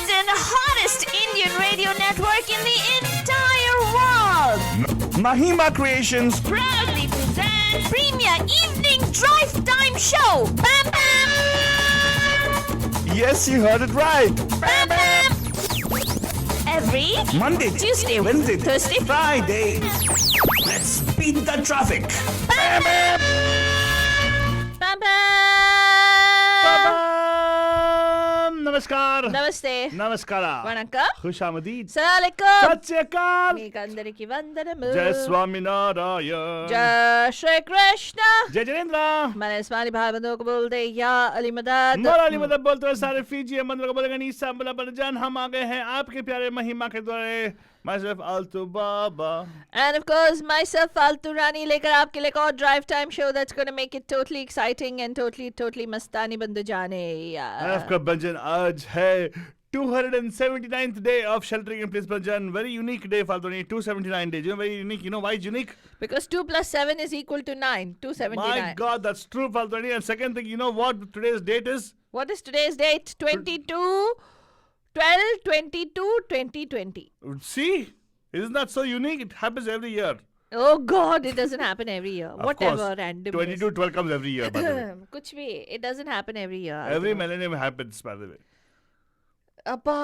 biggest and hottest Indian radio network in the entire world. Mahima Creations Proudly present Premier Evening Drive Time Show. Bam Bam! Yes, you heard it right. Bam Bam! Every Monday, Tuesday, Wednesday, Thursday, Friday. Let's beat the traffic. Bam Bam! Bam Bam! नमस्कार Namaste. नमस्कारा Vanakkam. खुशामदीद Assalamualaikum. सत श्री अकाल మీకు అందరికి వందనము. जय स्वामी नारायण जय श्री कृष्ण. जय जयेंद्र मैंने इस्माइली भाई बंधुओं को बोलते या अली मदद. मोराली मदद बोलते हुए सारे फीजी मंदिर को बोलेगा नीसा बोला बलजान हम आ गए हैं आपके प्यारे महिमा के द्वारे myself Altu Baba. And of course, myself, Faltu Rani, लेकर आपके लिए एक और drive time show that's going to make it totally exciting and totally मस्तानी बंद जाने. आपका बंजन आज है 279th day of sheltering in place Banjan. Very unique day, Faltoni. 279 days. You know, very unique. You know why it's unique? Because 2 plus 7 is equal to 9. 279. My God, that's true, Faltoni. And second thing, you know what today's date is? What is today's date? 22/12/22/2020. See? Isn't that so unique? It happens every year. Oh God, it doesn't happen every year. Of Whatever course, random. 22/12 comes every year, by the way. कुछ भी. It doesn't happen every year. Every millennium happens, by the way. Appa,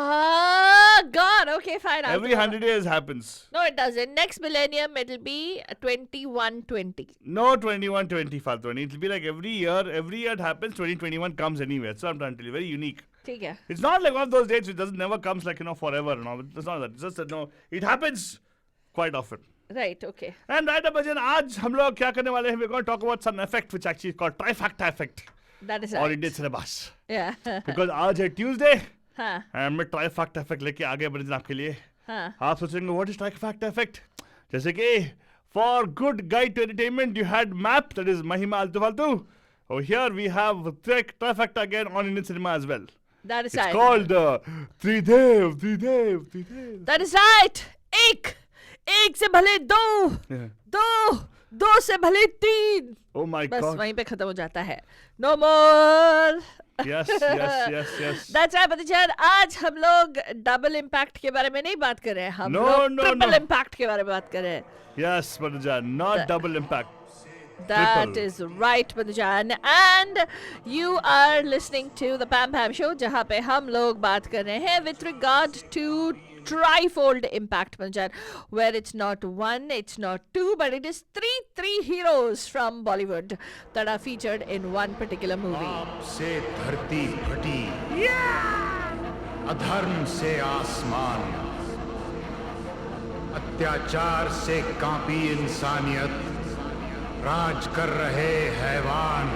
God, okay, fine. I'll Every do it. 100 years happens. No, it doesn't. Next millennium, it'll be 2120. No 2120, Faltoni. It'll be like every year it happens, 2021 comes anywhere. So I'm trying to tell you, very unique. ठीक है. It's not like one of those dates which doesn't never comes like, forever and all. It's not that. It's just that, it happens quite often. Right, okay. And right up, Bhajan, आज हम लोग क्या करने वाले हैं? We're going to talk about some effect which actually is called trifecta effect. That is Or right. Indian cinemas. Yeah. Because आज है Tuesday. हाँ, And मैं trifecta effect लेके आ गया बंजन आपके लिए. हाँ. आप सोचेंगे what is trifecta effect? जैसे कि for good guide to entertainment you had MAP, that is Mahima Altu Faltu. Over here we have trifecta again on Indian cinema as well. That is It's right. called Tridev. That is right. एक से भले दो, Yeah. दो से भले तीन. Oh my बस God. वहीं पे खत्म हो जाता है. No more. Yes. That's right, Bachchan. आज हम लोग डबल इम्पैक्ट के बारे में नहीं बात कर रहे हैं. हम लोग ट्रिपल इम्पैक्ट के बारे में बात कर रहे हैं. Yes, Bhajan, not double impact. That Triple. is right, Badjan. And you are listening to the Pam Pam Show, जहाँ पे हम लोग बात कर रहे हैं with regard to trifold impact, Badjan, where it's not one, it's not two, but it is three heroes from Bollywood that are featured in one particular movie. से धरती फटी अधर्म से आसमान अत्याचार से कांपी इंसानियत राज कर रहे हैवान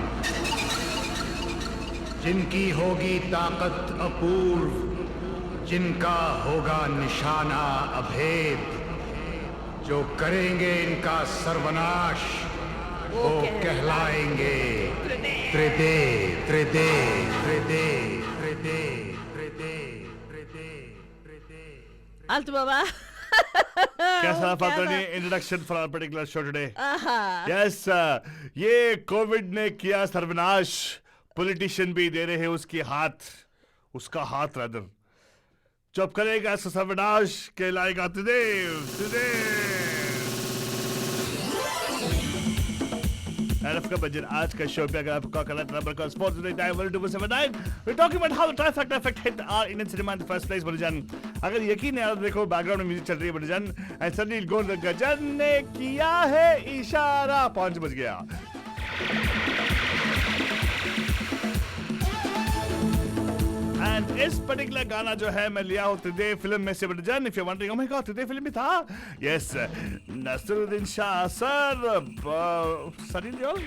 जिनकी होगी ताकत अपूर्व जिनका होगा निशाना अभेद जो करेंगे इनका सर्वनाश वो कहलाएंगे त्रिदेव त्रिदेव त्रिदेव त्रिदेव त्रिदेव त्रिदेव त्रिदेव Altu Baba. कैसा फातनी introduction for our particular show today? Aha. Yes, ये कोविड ने किया सर्वनाश. पॉलिटिशियन भी दे रहे हैं उसका हाथ रादर. जब करेगा ऐसा सर्वनाश कहलाएगा त्रिदेव. And of course, Bhajan, आज का शो पे अगर आपको कलर नंबर का sports today dial 279, we're talking about how the trifecta effect hit our Indian cinema in the first place, Bhajan. अगर यकीन है आप देखो बैकग्राउंड में म्यूजिक चल रही है Bhajan, and suddenly it'll go the Gajan ने किया है इशारा 5 बज गया. And इस पर्टिकुलर गाना जो है मैं लिया हूँ त्रिदेव फिल्म में से Bhajan. If you're wondering, oh my God, Tridev film में था? Yes, नसरुद्दीन शाह सर, सनी देओल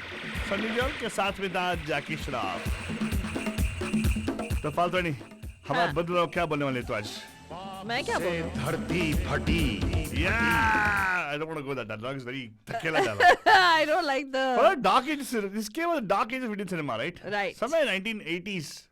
के साथ में था जैकी श्रॉफ. तो फालतू नहीं, हमारे बंधु लोग क्या बोलने वाले तो आज? मैं क्या से बोलूं? धरती फटी Yeah, I don't want to go that dialogue is very thakela dialogue. I don't like the. For a dark age, this came was a dark age of Indian cinema, right? Right. Somewhere in 1980s.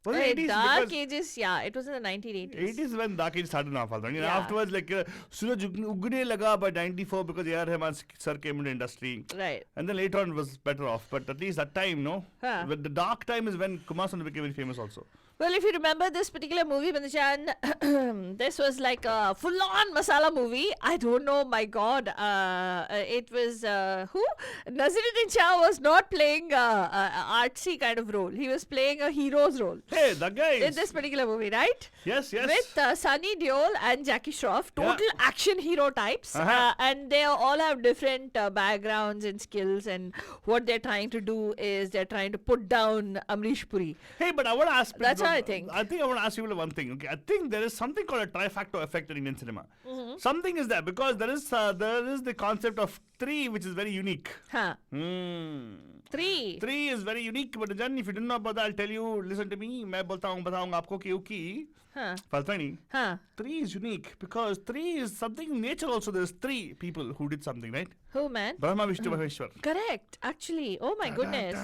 Was it Hey, 80s? Dark Because Ages, yeah, it was in the 1980s. 80s when Dark Age started now, Faltani. Yeah. Afterwards, like, Suraj Ugde laga by 94 because A.R. Rahman sir came into industry. Right. And then later on it was better off. But at least that time, no? Huh. But the dark time is when Kumar Sanu became very famous also. Well, if you remember this particular movie, Bandhan, this was like a full-on masala movie. I don't know, my God. It was who? Naziruddin Shah was not playing artsy kind of role. He was playing a hero's role Hey, that guy. in this particular movie, right? Yes, yes. With Sunny Deol and Jackie Shroff, total action hero types, and they all have different backgrounds and skills. And what they're trying to do is they're trying to put down Amrish Puri. Hey, but I want to ask. That's what I think. I think I want to ask you one thing. Okay, I think there is something called a trifactor effect in Indian cinema. Something is there because there is the concept of three, which is very unique. Huh. Three. Three is very unique. But Jan, if you didn't know about that, I'll tell you. Listen to me. मैं बताऊंगा आपको क्योंकि Huh. Faltani. Huh. Three is unique because three is something in nature also. There's three people who did something, right? Who, man? Brahma, Vishnu, Maheshwar. Correct. Actually. Oh my goodness.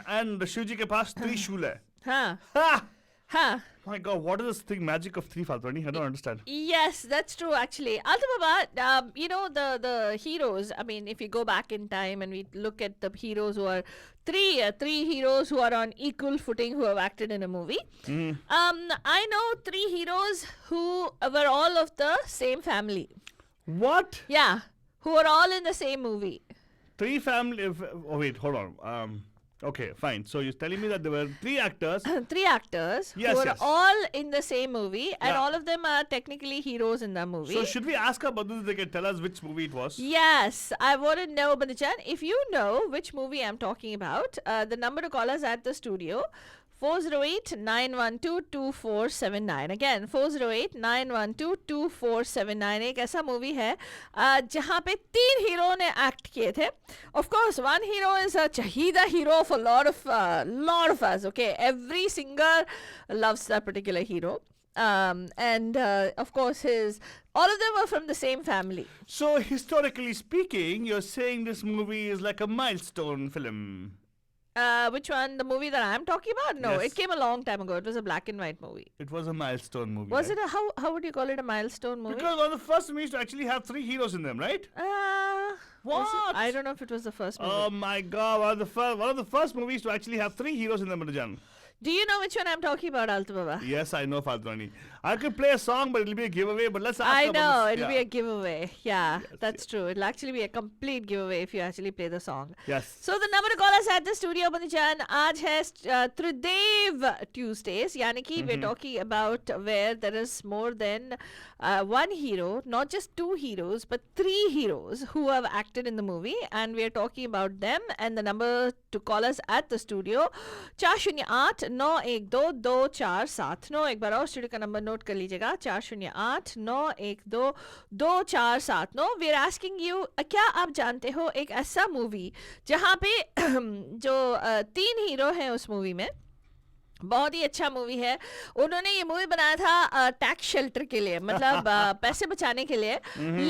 And Shivji के पास त्रिशूल है. Huh. Ha! Huh. My God, what is this thing? Magic of three, Faltani? I don't understand. Yes, that's true actually. Alta Baba, you know the heroes. I mean, if you go back in time and we look at the heroes who are three heroes who are on equal footing who have acted in a movie. I know three heroes who were all of the same family. What? Yeah, who are all in the same movie. Three family. Oh wait, hold on. Okay, fine. So you're telling me that there were three actors. Three actors Yes, who are yes. all in the same movie, and Yeah. all of them are technically heroes in the movie. So should we ask her about this? They can tell us which movie it was. Yes, I want to know, Bandhan, if you know which movie I'm talking about, the number to call us at the studio, 408-912-2479. Again, 408-912-2479. एक ऐसा movie है जहाँ पे तीन hero ने act किए थे. Of course, one hero is a Chahida hero for a lot of us. Okay, every singer loves that particular hero. And of course, all of them were from the same family. So historically speaking, you're saying this movie is like a milestone film. Which one? The movie that I'm talking about? No, Yes. it came a long time ago. It was a black and white movie. It was a milestone movie. Was right? it a how would you call it, a milestone movie? Because one of the first movies to actually have three heroes in them, right? Was it? What? I don't know if it was the first movie. Oh my God! One of the first movies to actually have three heroes in them, Rajan. Do you know which one I'm talking about, Alta Baba? Yes, I know, Faltani. I could play a song, but it'll be a giveaway. But let's ask I her about know, this. it'll be Yeah. a giveaway. Yeah, that's true. It'll actually be a complete giveaway if you actually play the song. Yes. So the number to call us at the studio, Bandhan, आज है Tridev Tuesdays, यानी कि we're talking about where there is more than one hero, not just two heroes, but three heroes who have acted in the movie, and we're talking about them. And the number to call us at the studio 408-912-2479. एक बार और studio का number note कर लीजिएगा 408-912-2479. We are asking you, क्या आप जानते हो एक ऐसा मूवी जहाँ पे जो तीन हीरो हैं उस मूवी में. बहुत ही अच्छा मूवी है. उन्होंने ये मूवी बनाया था टैक्स शेल्टर के लिए, मतलब पैसे बचाने के लिए,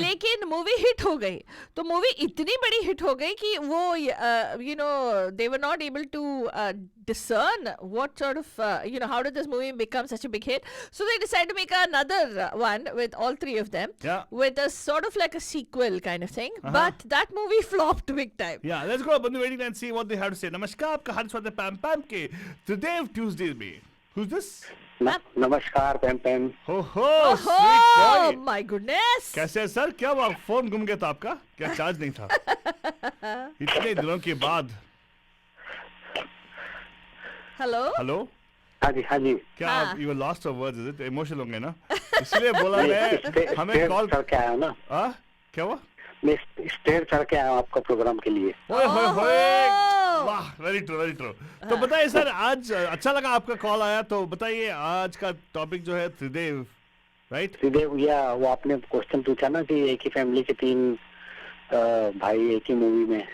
लेकिन मूवी हिट हो गई. तो मूवी इतनी बड़ी हिट हो गई कि वो you know they were not able to discern what sort of how did this movie become such a big hit. So they decided to make another one with all three of them, Yeah. with a sort of like a sequel kind of thing. But that movie flopped big time. Yeah, let's go up on the waiting and see what they have to say. Namaskar, आपका हार्दिक स्वागत है पैम पैम के Tridev Tuesdays में. Who's this? नमस्कार पैम पैम. हो Oh sweet boy. my goodness. कैसे है सर? क्या हुआ? फोन गुम गया था आपका? क्या चार्ज नहीं था? इतने दिनों के बाद. Hello. हेलो. हाँ जी हाँ जी. क्या हाँ. आप you were lost of words, is it? Emotional होंगे ना? इसलिए बोला मैं हमें स्टेज कॉल. चढ़ के आया हूँ ना. हाँ? क्या हुआ? मैं स्टेज चढ़ के आया हूँ आपका प्रोग्राम के लिए. ओए होए होए. Oh. वाह, वेरी ट्रू वेरी ट्रू. तो बताइए सर, आज अच्छा लगा आपका कॉल आया. तो बताइए आज का टॉपिक जो है त्रिदेव, राइट? सीधे भैया वो आपने क्वेश्चन पूछा ना कि एक ही फैमिली के तीन भाई एक ही मूवी में.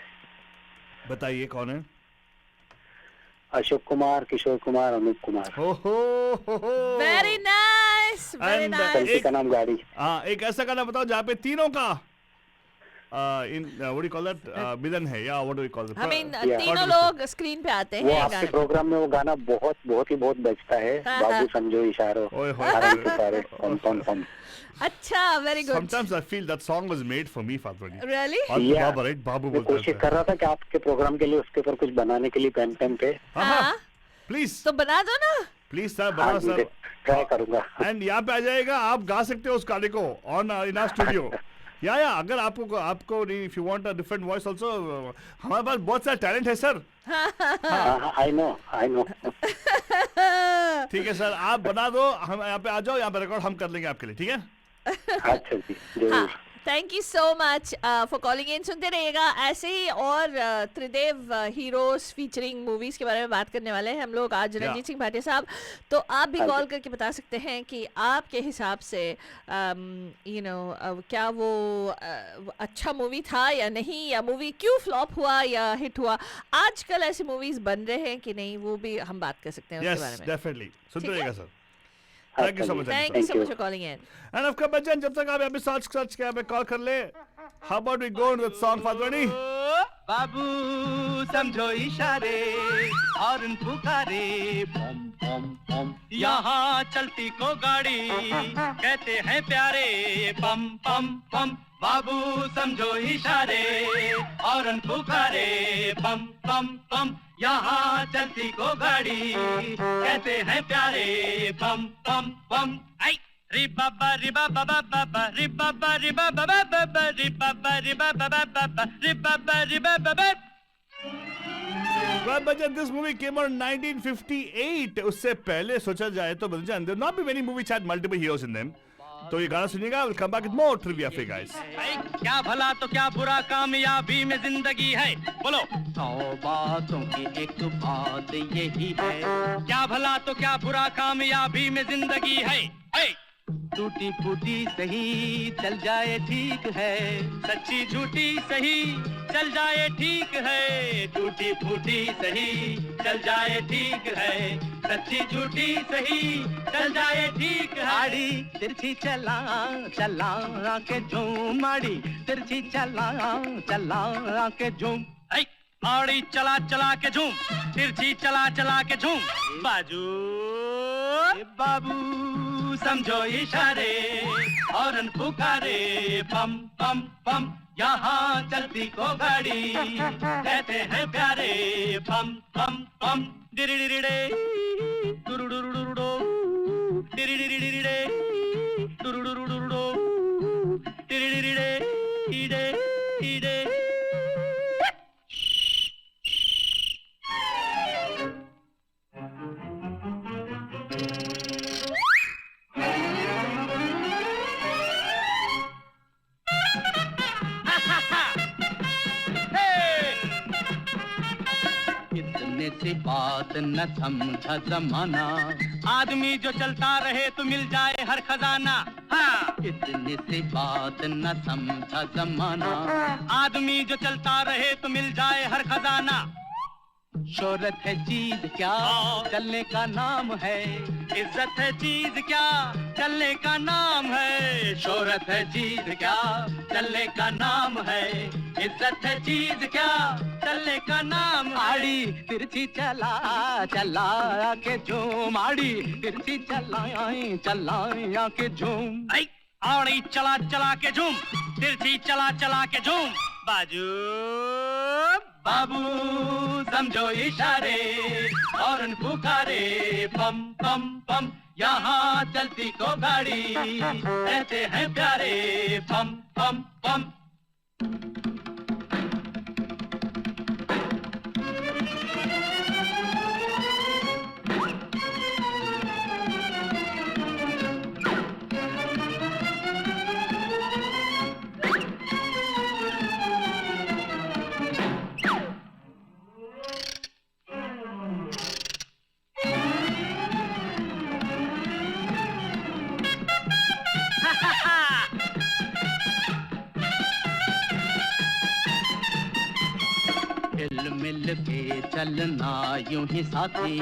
बताइए कौन है? अशोक कुमार, किशोर कुमार, अनूप कुमार. हो हो. Very nice. Very And, nice. चलती का नाम गाड़ी. हाँ, एक ऐसा गाना बताओ जहाँ पे तीनों का what do you call that? Villain है या what do you call it? I mean, Yeah. तीनों लोग स्क्रीन पे आते वो हैं आपके गाने. प्रोग्राम में वो गाना बहुत बजता है. हाँ, बाबू हाँ. समझो इशारों. ओए होए. तारे सितारे, पम पम पम. अच्छा, very good. Sometimes I feel that song was made for me, Fatwani. Really? और Yeah. बाबा, right? बाबू मैं बोलता कोशिश कर रहा था कि आपके प्रोग्राम के लिए उसके ऊपर कुछ बनाने के लिए पैम पैम पे. हाँ, हाँ. प्लीज तो बना दो ना. प्लीज सर हाँ बना जी, सर। ट्राई करूंगा। एंड यहाँ पे आ जाएगा, आप गा सकते हो उस गाने को ऑन इन आवर स्टूडियो। या अगर आपको if you want a different voice also, हमारे पास बहुत सारा टैलेंट है सर। हाँ, आई नो। ठीक है सर, आप बना दो, हम यहाँ पे आ जाओ, यहाँ पे रिकॉर्ड हम कर लेंगे आपके लिए, ठीक है? अच्छा जी, जरूर। Thank you so much for calling इन। सुनते रहिएगा ऐसे ही, और त्रिदेव हीरोज फीचरिंग मूवीज के बारे में बात करने वाले हैं हम लोग आज, रंजीत सिंह भाटिया साहब। तो आप भी हाँ कॉल जी। करके बता सकते हैं कि आपके हिसाब से क्या वो अच्छा मूवी था या नहीं, या मूवी क्यों फ्लॉप हुआ या हिट हुआ। आजकल ऐसी मूवीज बन रहे हैं कि नहीं, वो भी हम बात कर सकते हैं उसके बारे यस में। डेफिनेटली, सुनते ठीक है? रहिएगा sir. Thank you so much. Thank you so Thank much you. For calling in. And of course Bachchan, जब तक आप यहाँ पे सर्च के यहाँ पे कॉल कर ले, how about we go with song फादरनी। बाबू समझो इशारे और पुकारे, पम पम पम यहाँ चलती को गाड़ी कहते हैं प्यारे, पम पम पम। बाबू समझो इशारे और पुकारे, पम पम पम यहाँ चलती को गाड़ी कहते हैं प्यारे, पम पम पम। आई रि बाबा रि बाबा बाबा रि बाबा रि बाबा बाबा रि बाबा रि बाबा बाबा रि बाबा रि बाबा। Well, Bachchan, this movie came out in 1958. उससे पहले सोचा जाए तो Bachchan, there not be many movies had multiple heroes in them. तो ये गाना सुनिएगा, we'll come back with more trivia for you guys. क्या भला तो क्या बुरा कामयाबी में जिंदगी है, बोलो। 100 बातों की एक बात यही है, क्या भला तो क्या बुरा कामयाबी में जिंदगी है। टूटी फूटी सही चल जाए ठीक है, सच्ची झूठी सही चल जाए ठीक है। टूटी फूटी सही चल जाए ठीक है, सच्ची झूठी सही चल जाए ठीक है। आड़ी तिरछी चला चला के झूम, आड़ी तिरछी चला चला के झूम। आड़ी चला चला के झूम, तिरछी चला चला के झूम। बाजू बाबू समझो इशारे और पुकारे, पम पम पम यहाँ चलती को गाड़ी कहते हैं प्यारे, पम पम पम। डिरिडिरिडे डुरुडुरुडुरुडो, डिरिडिरिडिरिडे डुरुडुरुडुरुडो, डिरिडिरिडे इडे इडे। इतने से बात न समझा जमाना, आदमी जो चलता रहे तो मिल जाए हर खजाना। हाँ, इतने से बात न समझा जमाना, आदमी जो चलता रहे तो मिल जाए हर खजाना। शोहरत है चीज क्या चलने का नाम है, इज्जत है चीज क्या चलने का नाम है। शोहरत है चीज क्या चलने का नाम है, इज्जत है चीज क्या चलने का नाम। आड़ी तिरछी चला चला के झूम, आड़ी तिरछी चला के झूम। आड़ी चला चला के झूम, तिरछी चला चला के झूम। बाजू बाबू समझो इशारे और पुकारे, पम पम पम यहाँ चलती को गाड़ी कहते हैं प्यारे, पम पम पम। हिल मिल के चलना यूं ही साथी,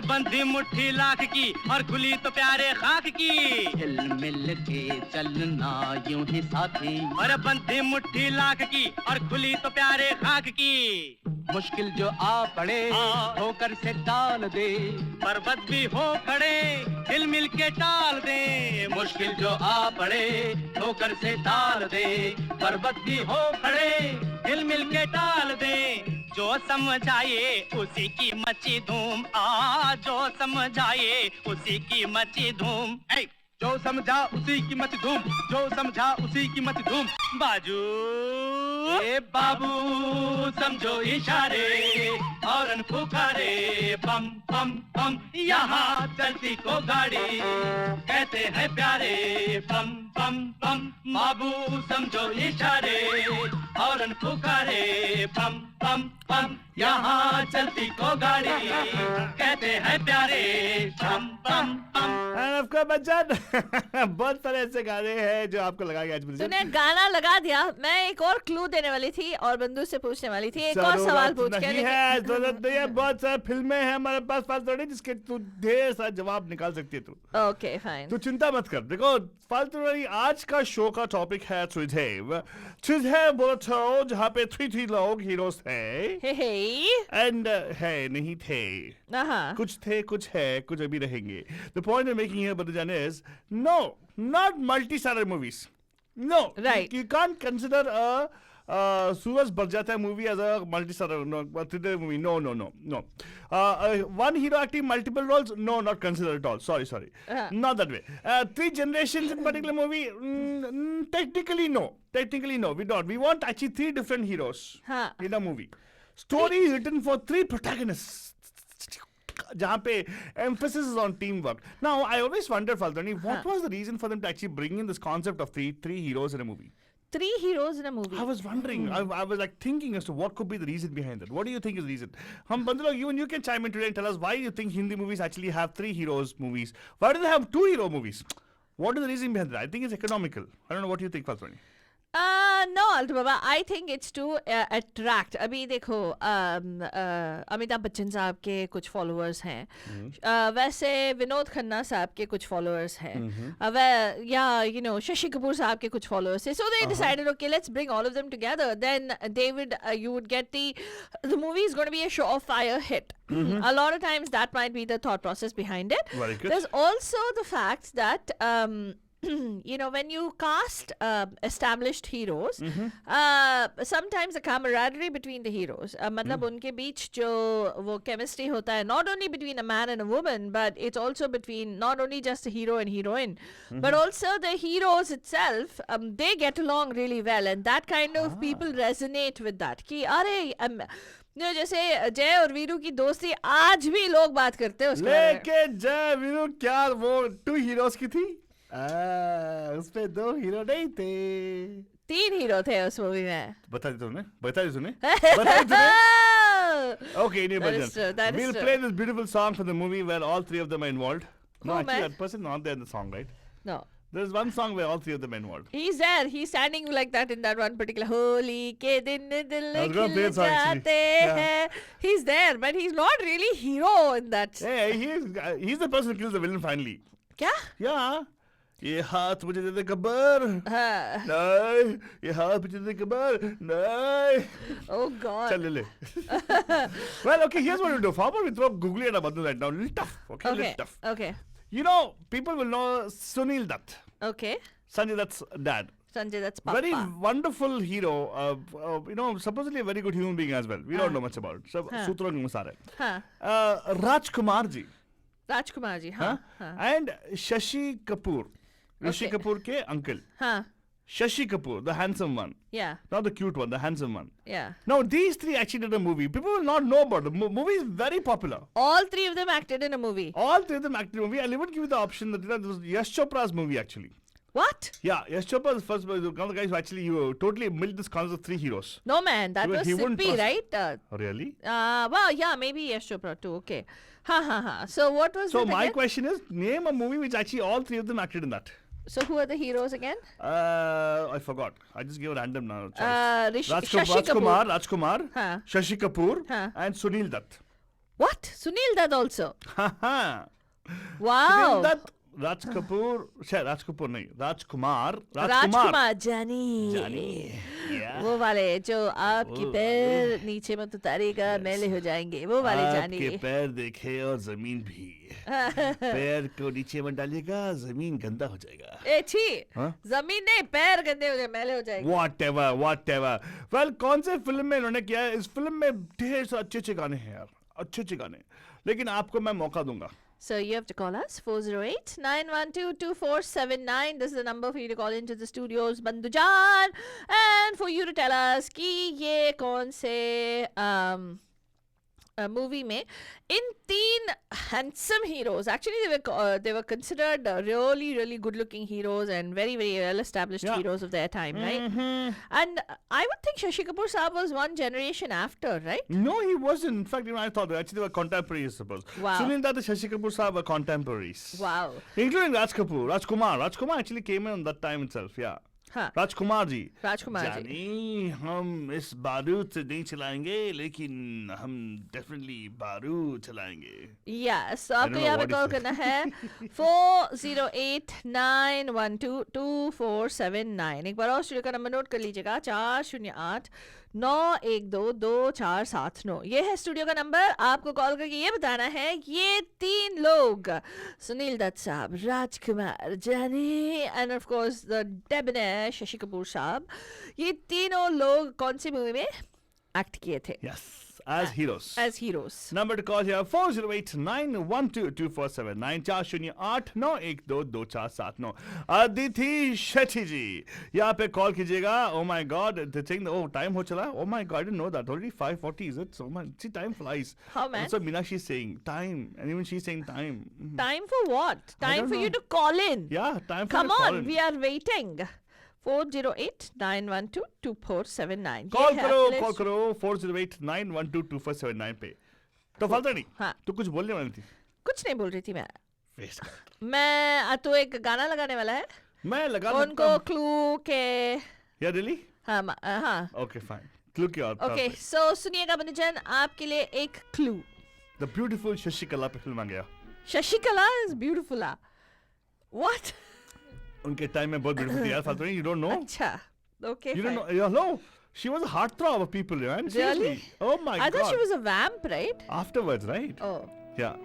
बंधी मुट्ठी लाख की और खुली तो प्यारे खाक की। हिल मिल के चलना यूं ही साथी, और बंधी मुट्ठी लाख की और खुली तो प्यारे खाक की। मुश्किल जो आ पड़े होकर से डाल दे, पर्वत भी हो खड़े हिल मिल के टाल दे। मुश्किल जो आ पड़े होकर से डाल दे, पर्वत भी हो खड़े हिल मिल के टाल दे। जो समझाए उसी की मची धूम, जो समझाए उसी की मची धूम। ऐ, जो समझा उसी की मची धूम, जो समझा उसी की मची धूम। बाजू ए बाबू समझो इशारे, हॉर्न पुकारे, बम बम बम, यहाँ चलती को गाड़ी कहते हैं प्यारे, बम बम बम। बाबू समझो इशारे, हॉर्न पुकारे, बम बम बम, यहाँ चलती को गाड़ी कहते हैं प्यारे, बम बम बम। And of course, बच्चन बहुत सारे ऐसे गाने हैं जो आपको लगाएंगे आज मुझे। तूने गाना लगा दिया। मैं एक और क्लू देने वाली थी और बंदू से पूछने वाली थी एक और सवाल पूछ के, नहीं है, जरूरत नहीं है। बहुत सारी फिल्में हैं हमारे पास फालतू नहीं जिसके तू ढेर सारा जवाब निकाल सकती है तू। Okay fine. तू चिंता मत कर। देखो फालतू नहीं, आज का शो का टॉपिक है त्रिदेव। त्रिदेव बोलो तो जहाँ पे थ्री लोग हीरोज थे हे एंड है नहीं थे, कुछ थे, कुछ है, कुछ अभी रहेंगे। The point I'm making here, Badajan, is no, not multi-starrer movies. No, Right. You can't consider a Suraj Barjatya movie as a multi-starrer thriller movie. No. One hero acting multiple roles? No, not considered at all. Sorry. Not that way. Three generations in particular movie? Technically no. We don't. We want actually three different heroes in a movie. Story written for three protagonists. जहाँ पे emphasis is on teamwork. Now, I always wonder, Faltani, what was the reason for them to actually bring in this concept of three heroes in a movie? 3 heroes in a movie. I was wondering. I was like thinking as to what could be the reason behind that. What do you think is the reason? Bandalo, you can chime in today and tell us why you think Hindi movies actually have 3 heroes movies. Why do they have 2 hero movies? What is the reason behind that? I think it's economical. I don't know what you think, Faltani. No, Alto Baba, I think it's to attract. अभी देखो अमिताभ बच्चन साहब के कुछ followers हैं, वैसे विनोद खन्ना साहब के कुछ फॉलोअर्स हैं, या शशि कपूर साहब के कुछ फॉलोअर्स हैं. So they decided, okay, let's bring all of them together. Then David, you would get the movie is going to be a surefire hit. A lot of times that might be the thought process behind it. Very good. There's also the fact that when you cast established heroes, sometimes the camaraderie between the heroes, मतलब उनके बीच जो वो chemistry होता है, not only between a man and a woman, but it's also between not only just a hero and heroine, but also the heroes itself, they get along really well, and that kind of people resonate with that. कि अरे जैसे जय और वीरू की दोस्ती आज भी लोग बात करते हैं उसके बारे में। लेकिन जय वीरू क्या वो 2 हीरोज की थी? उसपे 2 हीरो नहीं थे, 3 हीरो थे उस मूवी में। बता दी तूने? Okay, we'll play this beautiful song for the movie where all 3 of them are involved. No, actually that person not there in the song, right? No. There's one song where all 3 of them are involved. He's there. He's standing like that in that one particular Holi ke din dil gonna play khil the song, actually. jate hain. He's there, but he's not really hero in that. Hey, he's the person who kills the villain finally. क्या? Yeah. ये हाथ मुझे दे दे cover, नहीं, ये हाथ मुझे दे दे cover, नहीं. Oh God. चल ले. Well, okay, here's what we'll do. How about we throw googly at a button right now? A little tough. Okay, a little tough. Okay. People will know Sunil Dutt. Okay. Sanjay Dutt's dad. Sanjay Dutt's papa. Very wonderful hero. Supposedly a very good human being as well. We don't know much about it. So, Sutra Nusare. Rajkumar ji. Rajkumar ji, हाँ. And Shashi Kapoor. Rishi Kapoor ke uncle. Shashi Kapoor, the handsome one. Yeah. Not the cute one, the handsome one. Yeah. Now, these 3 actually did a movie. People will not know about it. The movie is very popular. All 3 of them acted in a movie. All 3 of them acted in a movie. I'll even give you the option that this was Yash Chopra's movie actually. What? Yeah, Yash Chopra is one of the guys who actually totally milked this concept of 3 heroes. No man, that was Sippy, right? Oh, really? Well, yeah, maybe Yash Chopra too. Okay. So what was So it my again? question is, name a movie which actually all 3 of them acted in that. So who are the heroes again? I forgot. I just gave a random choice. Rajkumar, Shashi Kapoor, and Sunil Dutt. What? Sunil Dutt also? Wow. Wow. Sunil Dutt Raj Kapoor, शायद राज कपूर नहीं, राजकुमार राजकुमार जानी जानी, yeah. वो वाले जो आपके वो पैर नीचे मत उतारेगा मैले हो जाएंगे, वो वाले जानी। आपके पैर देखे और जमीन भी। पैर को नीचे मत डालिएगा, जमीन गंदा हो जाएगा। ए छी, हाँ? जमीन नहीं, पैर गंदे हो जाए, मैले हो जाएंगे। Whatever. Well, कौन से फिल्म में इन्होंने किया है? इस फिल्म में ढेर सारे अच्छे गाने हैं यार, अच्छे गाने, लेकिन आपको मैं मौका दूंगा। So you have to call us 408-912-2479. This is the number for you to call into the studios, Bandujan, and for you to tell us कि ये कौन से मूवी में इन तीन handsome heroes, actually they were considered really good looking heroes and very well established Yeah. heroes of their time, right? And I would think Shashi Kapoor Saab was one generation after, right? No, he wasn't. In fact, I thought actually they were contemporaries, I suppose. Wow. Sunil Dutt and Shashi Kapoor Saab were contemporaries. Wow. Including Rajkumar actually came in on that time itself, yeah. हाँ. राजकुमार जी जानी, हम इस बारूद से नहीं चलाएंगे, लेकिन हम डेफिनेटली बारूद चलाएंगे। Yes, so I आपको don't know यहाँ पे what कॉल he करना है 408-912-2479। एक बार और स्टूडियो का नंबर नोट कर लीजिएगा, 408-912-2479। ये है स्टूडियो का नंबर। आपको कॉल करके ये बताना है ये तीन लोग, सुनील दत्त साहब, Rajkumar Jani and of course the debonair Shashi Kapoor साहब, ये तीनों लोग कौन सी मूवी में एक्ट किए थे Yes, as heroes. As heroes? Number to call here 408-912-2479 408-912-2479। Aditi Shetty ji यहाँ पे कॉल कीजिएगा। Oh my God, the thing, oh time हो चला। Oh my God, I didn't know that. Already 5:40 is it? So man, see, time flies. How, man? So Meenakshi is saying time, and even she's saying time. Time for what? Time don't for you know. to call in. Yeah, time for Come the on, call. we are waiting. 408-912-2479. Call ये है करो आपके लिए- 408-912-2479 पे। तो फालतू नहीं, हाँ। तू कुछ बोलने वाली थी। कुछ नहीं बोल रही थी मैं। Waste कर। तो एक गाना लगाने वाला है मैं लगा उनको क्लू के। या रियली? हाँ ओके फाइन, क्लू की और ओके, सो सुनिएगा बंधुजन, आपके लिए एक क्लू। द ब्यूटीफुल शशिकला पे फिल्म आ गया। Shashikala is beautiful. व्हाट? उनके टाइम में बहुत ब्यूटीफुल थी यार, फालतू नहीं। You don't know? अच्छा, okay, you don't know? Hello, she was a heartthrob of people, man. Really? Seriously. Oh my I God. thought she was a vamp, right? Afterwards, right? Oh. Yeah.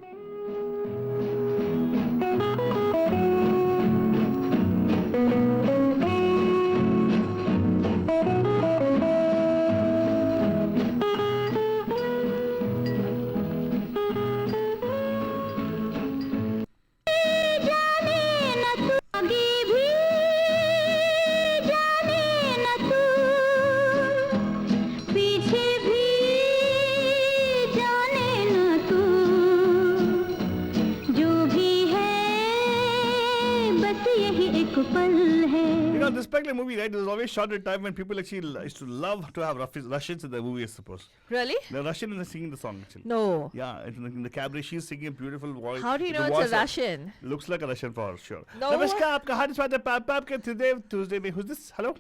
You know, this particular movie, right, was always shot at a time when people actually used to love to have Russians in the movie, I suppose. Really? The Russian is singing the song, actually. No. Yeah, in the cabaret, she's singing a beautiful voice. How do you the know it's voice a of- Russian? Looks like a Russian for sure. No. नमस्कार, आपका हाथ इस बात है पाप के Tuesday में. Who's this? Hello?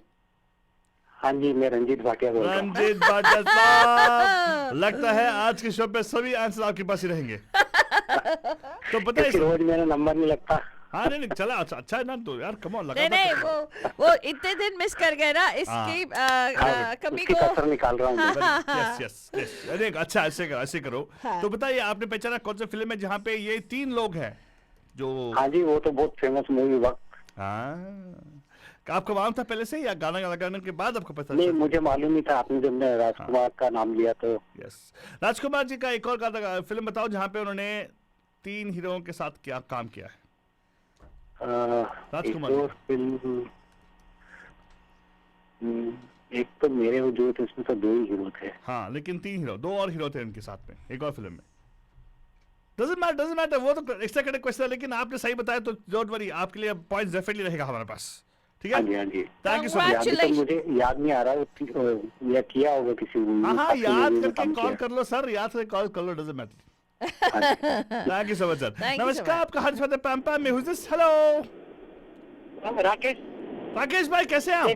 हाँ जी, मैं रंजीत भाटिया बोल रहा हूँ। रंजीत भाटिया साहब, लगता है आज के शो पे सभी आंसर आपके पास ही रहेंगे। तो पता है, क्योंकि रोज मेरा नंबर नहीं लगता। हाँ नहीं चला, अच्छा है ना, तो यार कम ऑन लगा। नहीं, वो इतने दिन मिस कर गए ना, इसकी कमी उसकी को। कसर निकाल रहा हूँ। यस अरे अच्छा, ऐसे करो। तो बताइए, आपने पहचाना कौन सा फिल्म है जहाँ पे ये तीन लोग हैं जो? हाँ जी, वो तो बहुत फेमस मूवी वक्त। हाँ, आपको मालूम था पहले से या गाना लगाने के बाद आपको पता? नहीं, मुझे मालूम नहीं था, आपने जब मैं राजकुमार का नाम लिया तो। यस, राजकुमार जी का एक और गाना फिल्म बताओ जहाँ पे उन्होंने तीन हीरोओं के साथ क्या काम किया है? राजकुमार एक और फिल्म, एक तो मेरे वो जो थे उसमें तो दो ही हीरो थे। हाँ, लेकिन तीन हीरो, दो और हीरो थे उनके साथ में एक और फिल्म में। डजंट मैटर, वो तो एक्स्ट्रा करेक्ट क्वेश्चन है, लेकिन आपने सही बताया तो डोंट वरी, आपके लिए पॉइंट्स डेफिनेटली रहेगा हमारे पास। ठीक है? हाँ जी। Thank you so much. अभी तो मुझे याद नहीं आ रहा, या किया होगा किसी हाँ, याद करके कॉल किया। कर लो सर, याद से कॉल कर लो, doesn't matter. Thank you so much sir. Thank you so नमस्कार, much. आपका हाथ पैम पैम में, हुज दिस? हेलो राकेश भाई, कैसे हैं आप?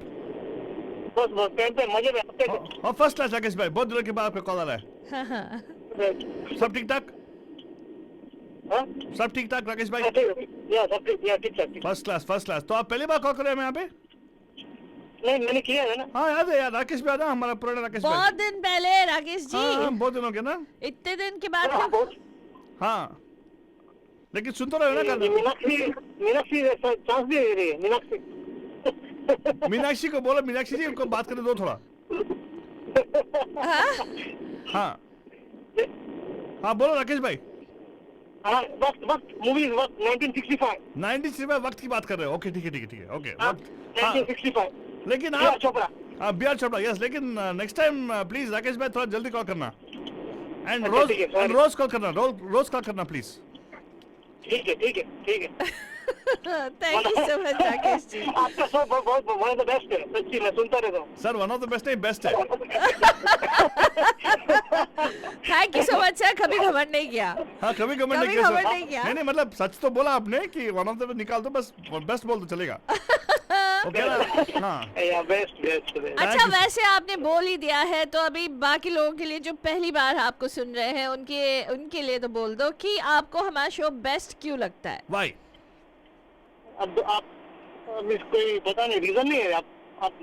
मजे में। और फर्स्ट क्लास राकेश भाई, बहुत दिनों के बाद आपका कॉल आ रहा है। सब ठीक ठाक? हाँ? सब ठीक ठाक राकेश भाई? या सब ठीक, या ठीक ठाक। First class first class. तो आप पहली बार कॉल कर रहे हैं यहाँ पे? नहीं, मैंने किया है ना। हाँ याद है यार, राकेश भाई ना, हमारा पुराना राकेश भाई। बहुत दिन पहले राकेश जी। हाँ बहुत दिन हो गए ना। इतने दिन के बाद हाँ, बहुत। हाँ लेकिन सुन तो रहे हो ना गाना? मीनाक्षी चांस दे रही है, मीनाक्षी। मीनाक्षी को बोलो, मीनाक्षी जी को बात करने दो थोड़ा। हाँ हाँ बोलो राकेश भाई। हाँ, वक्त मूवी वक्त 1965। 1965 वक्त की बात कर रहे हो? ओके ठीक है ठीक है ठीक है ओके हाँ, वक्त। हाँ 1965। लेकिन बी आर आप चोपड़ा। हाँ बी आर चोपड़ा यस, लेकिन नेक्स्ट टाइम प्लीज राकेश भाई थोड़ा जल्दी कॉल करना। एंड अच्छा, रोज ठीक है, sorry। रोज कॉल करना, रोज कॉल करना प्लीज। ठीक है ठीक है ठीक है। Thank you so much Rakesh ji. आपका शो बहुत वन ऑफ द बेस्ट है, सच्ची मैं सुनता रहता हूँ। Sir one of the best नहीं, बेस्ट है। Thank you so much sir, कभी घमंड नहीं किया। हाँ कभी कमेंट नहीं कभी किया घमंड सर। नहीं किया। नहीं मतलब सच तो बोला आपने कि वन ऑफ द निकाल दो, बस बेस्ट बोल दो चलेगा। ओके ना? हाँ या बेस्ट बेस्ट। अच्छा वैसे आपने बोल ही दिया है तो अभी बाकी लोगों के लिए जो पहली बार आपको सुन रहे हैं उनके लिए तो बोल दो कि आपको हमारा शो बेस्ट क्यों लगता है। वाई? अब आप कोई पता नहीं, रीजन नहीं है। आप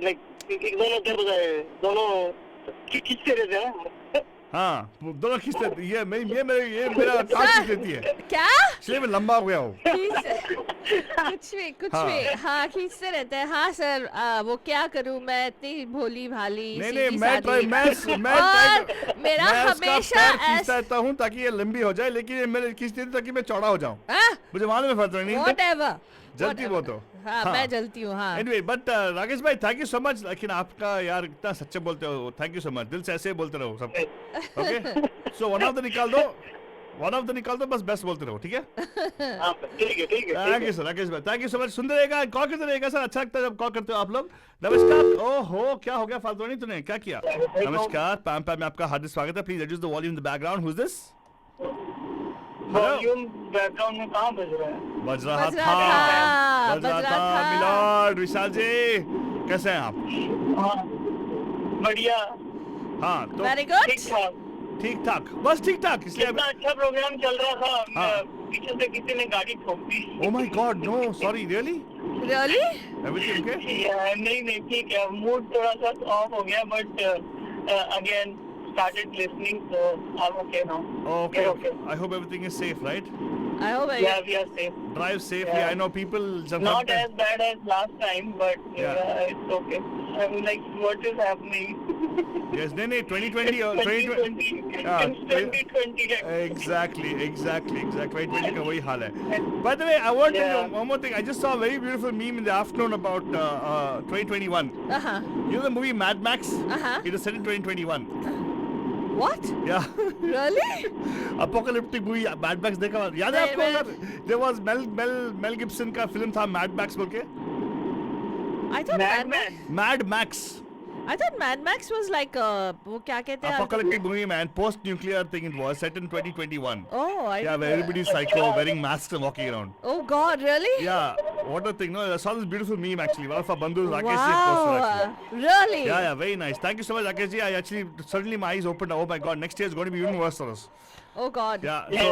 लाइक दोनों क्या बताए, दोनों खींचते रहते हैं ना। हाँ दोनों खींचते, ये मेरा टांग खींच लेती है, क्या इसलिए मैं लंबा हो गया हूँ। कुछ हाँ। भी हाँ खींचते रहते हैं। हाँ सर वो क्या करूँ मैं, इतनी भोली भाली नहीं सीधी मैं सादी। मैं और मेरा हमेशा खींचता रहता हूँ ताकि ये लंबी हो जाए, लेकिन ये मेरे खींचती थी ताकि मैं चौड़ा हो जाऊँ। मुझे मालूम है फर्क नहीं, Whatever. जलती वो तो। हाँ मैं जलती हूँ हाँ। एनीवे बट राकेश भाई थैंक यू सो मच, लेकिन आपका यार इतना सच्चे बोलते हो, थैंक यू सो मच, दिल से ऐसे ही बोलते रहो सब। Okay so one of the निकाल दो, बस बेस्ट बोलते रहो, ठीक है? ठीक है ठीक है। थैंक यू सर राकेश भाई, थैंक यू सो मच। सुनते रहेगा, कॉल करते रहेगा सर, अच्छा लगता है जब कॉल करते हो आप लोग। नमस्कार। ओहो क्या हो गया, फालतू नहीं तूने क्या किया? नमस्कार पैम पैम में आपका हार्दिक स्वागत है। Please adjust the volume in the background. Who is this? Volume background में कहाँ बज रहा है? बज रहा था मिलॉर्ड। विशाल जी कैसे हैं आप? हाँ बढ़िया। हाँ तो वेरी गुड। ठीक ठाक, बस ठीक ठाक, इसलिए कितना अच्छा प्रोग्राम चल रहा था। हाँ। पीछे से किसी ने गाड़ी ठोक दी। Oh my god no sorry really really everything okay? नहीं ठीक है, मूड थोड़ा सा ऑफ हो गया, but again started listening, so I'm okay now. Okay, We're okay. I hope everything is safe, right? I hope Yeah, we are safe. Drive safely. Yeah. I know people Not as bad as last time, but Yeah. it's okay. I'm like, what is happening? Yes, no, 2020 or 2020. 2020. Exactly. 2020 का वही हाल है. By the way, I want to know one more thing. I just saw a very beautiful meme in the afternoon about 2021. You know the movie Mad Max? It is set in 2021. What? Yeah. Really? Apocalyptic movie Mad Max देखा याद है आपको? अगर there was Mel Gibson का film था Mad Max बोल के? I thought Mad Max. I thought Mad Max was like वो क्या कहते हैं? Apocalyptic movie man, post-nuclear thing it was, set in 2021. Oh, I Yeah, where everybody's psycho, wearing masks and walking around. Oh God, really? Yeah, what a thing. No, I saw this beautiful meme actually. One of our bandhus, Rakesh ji, posted actually. Really? Yeah, very nice. Thank you so much, Rakesh ji. I actually, suddenly my eyes opened. Oh my God, next year is going to be even worse for us. Oh God. Yeah, so,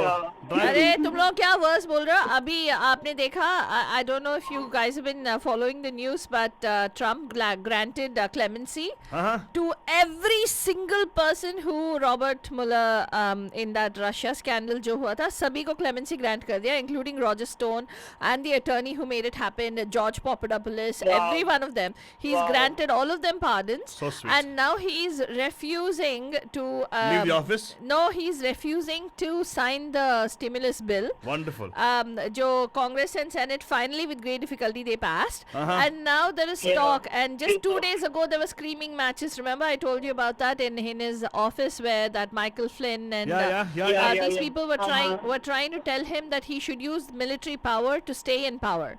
अरे तुम लोग क्या verse बोल रहे हो? अभी आपने देखा, I don't know if you guys have been following the news, but Trump granted clemency to every single person who Robert Mueller in that Russia scandal जो हुआ था, सभी को clemency grant कर दिया, including Roger Stone and the attorney who made it happen, George Papadopoulos, every one of them. He's granted all of them pardons. So sweet. And now he's refusing to leave the office? No, he's refusing to sign the stimulus bill. Wonderful. जो Congress and Senate finally with great difficulty they passed, and now there is talk. And just 2 days ago there were screaming matches. Remember I told you about that in his office where that Michael Flynn and these people were trying to tell him that he should use military power to stay in power.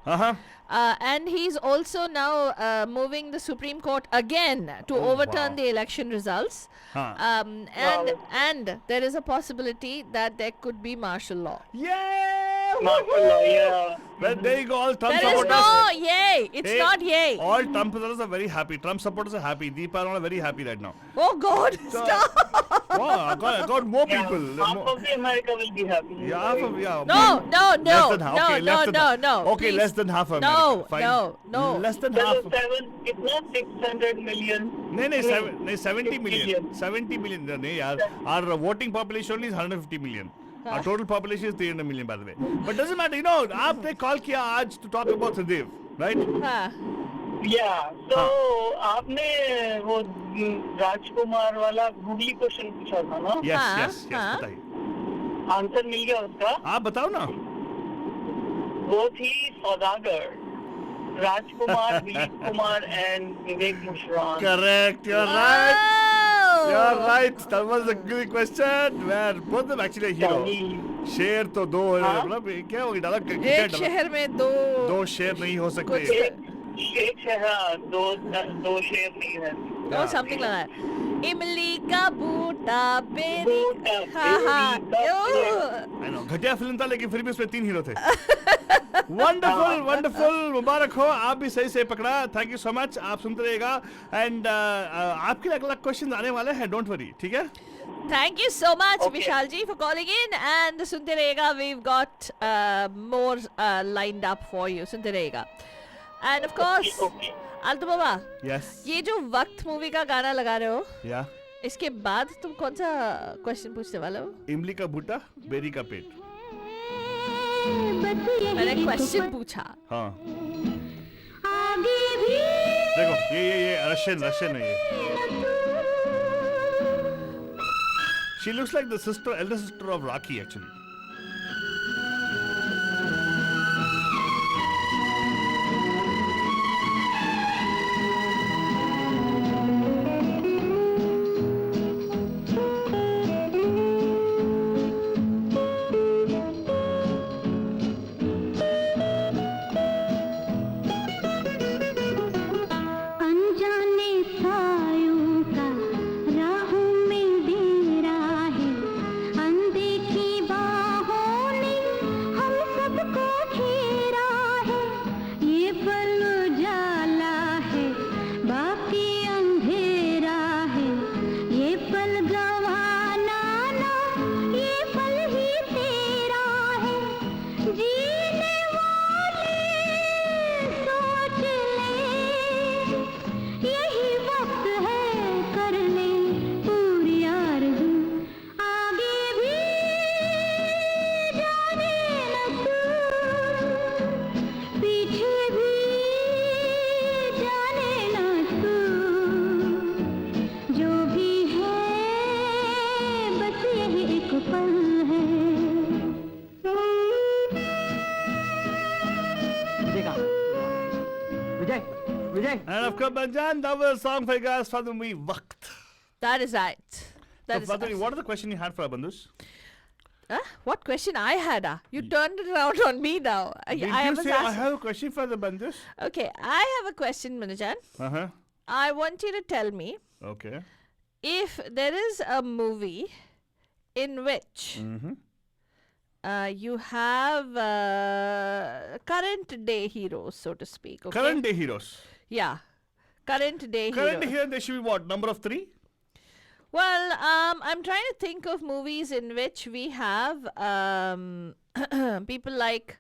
And he's also now moving the Supreme Court again to overturn the election results. And there is a possibility that there could be martial law. Yeah! Mashallah, yeah. Well, there you go. All Trump There is supporters. no yay. It's Hey, not yay. All Trump supporters are very happy. Trump supporters are happy. Deepa are very happy right now. Oh God, stop. Wow, I got more Yeah, people. half of the America will be happy. Yeah, half of, yeah. No, no, Less no, than half. no, Okay, no, less than no, half. no. Okay, please. less than half of No, America. Fine. no, no. Less than half. It's not 600 million. No, 70 million. 70 million. No, yaar. Our voting population only is 150 million. Our total population is 300 million, by the way. But doesn't matter, you know, आपने call किया आज to talk about Sadev, right? हाँ. Yeah. So आपने वो राजकुमार वाला googly question पूछा था ना? Yes, हाँ, yes, yes. हाँ. बताइए. आंसर मिल गया उसका? आप बताओ ना. वो थी Saudagar, Rajkumar, Dilip Kumar and Vivek Mushran. Correct, you're right. Oh. You're right. That was a good question. Where both of them actually a hero. शेर तो दो हाँ? मतलब क्या होगी डाला एक शहर में दो शेर नहीं हो सकते. कुछ- एक शहर दो शेर नहीं है. वो समथिंग लगा है. इमली का बूटा बेरी. बूटा, हाँ हाँ. बेरी का यो. I know, घटिया फिल्म था लेकिन फिर भी उसमें 3 हीरो थे. वंडरफुल वंडरफुल मुबारक हो आप भी सही से पकड़ा. Thank you so much. आप सुनते रहिएगा एंड आपके अगला क्वेश्चन आने वाले हैं. Don't worry. ठीक है. Thank you so much, Okay. Vishal ji, for calling in. And sunte rahega, we've got more lined up for you. Sunte rahega. And of course, Okay. Alto Baba, yes ये जो वक्त movie का गाना लगा रहे हो, या इसके बाद तुम कौन सा क्वेश्चन पूछने वाले हो? इमली का बूटा बेरी का पेट. मैंने क्वेश्चन पूछा. हाँ देखो ये रशियन है ये. She looks like the elder sister of Rocky actually. अनजाने सायों का राहों में डेरा है, अनदेखी बाहों ने हम सबको घेरा है. ये पल उजाला है, बाकी अंधेरा है. ये पल गंवाना ना, ये पल ही तेरा है. जीने वाले सोच ले, यही वक्त है कर ले पूरी आरज़ू. आगे भी जाने न तू, पीछे भी जाने न तू. जो भी है बस यही एक पल है. And of course Banjan, that was a song for you guys for the movie Waqt. That is right. That So is Fatani, right. what is the question you had for Bandus? Huh? What question I had? You turned it around on me now. Did I you was say I asked. have a question for the Bandus? Okay, I have a question, Manajan. Uh-huh. I want you to tell me Okay. if there is a movie in which Mm-hmm. you have current day heroes, so to speak. Okay? Current day heroes. Yeah. Current day Current heroes. day hero, there should be what? Number of 3? Well, I'm trying to think of movies in which we have people like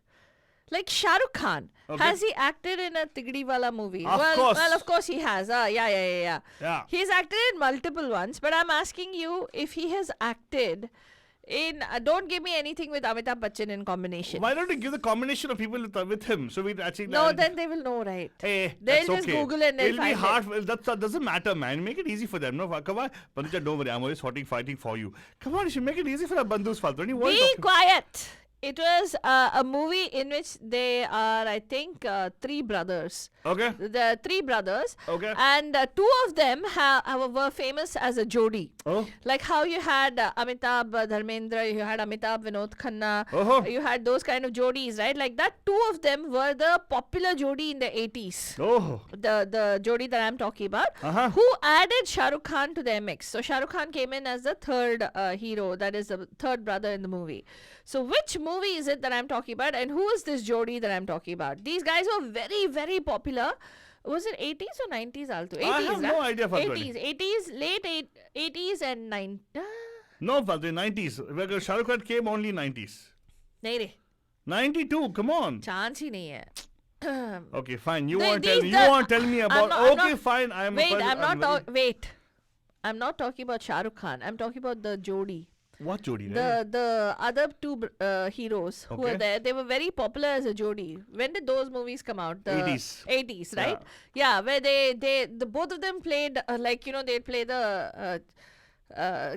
Shah Rukh Khan. Okay. Has he acted in a Tigdi Wala movie? Of course. Well, of course he has. Yeah. Yeah. He's acted in multiple ones, but I'm asking you if he has acted in. Don't give me anything with Amitabh Bachchan in combination. Why don't you give the combination of people with him? So we actually. No, then they will know, right? Hey, They'll that's just okay. Google and they'll It'll be find hard. Well, that doesn't matter, man. Make it easy for them. No, come on. Panuja, don't worry. I'm always fighting for you. Come on, you should make it easy for the Bandhus. Don't you worry. Be quiet. It was a movie in which they are, I think, 3 brothers. Okay. The 3 brothers. Okay. And 2 of them were famous as a jodi. Oh. Like how you had Amitabh Dharmendra, you had Amitabh Vinod Khanna, Oh. you had those kind of jodis, right? Like that, 2 of them were the popular jodi in the 80s. Oh. The jodi that I'm talking about, Uh-huh. who added Shah Rukh Khan to their mix. So Shah Rukh Khan came in as the third hero, that is the third brother in the movie. So which movie is it that I'm talking about, and who is this Jodi that I'm talking about? These guys were very, very popular. Was it 80s or 90s also? 80s, I have no idea, Fatwa. 80s, late 80s and 90s. No, Fatwa, 90s. Because Shah Rukh Khan came only 90s. नहीं रे, 92, come on. chance ही नहीं है. Okay, fine. You They- want to tell these me? the- You want to tell me I'm about? not- I'm Okay, not- fine. I am. Wait, I'm wait. I'm not talking about Shah Rukh Khan. I'm talking about the Jodi. What Jodi? The other two heroes who were Okay. there, they were very popular as a Jodi. When did those movies come out? The 80s. 80s, right? Yeah, where the both of them played like they'd play the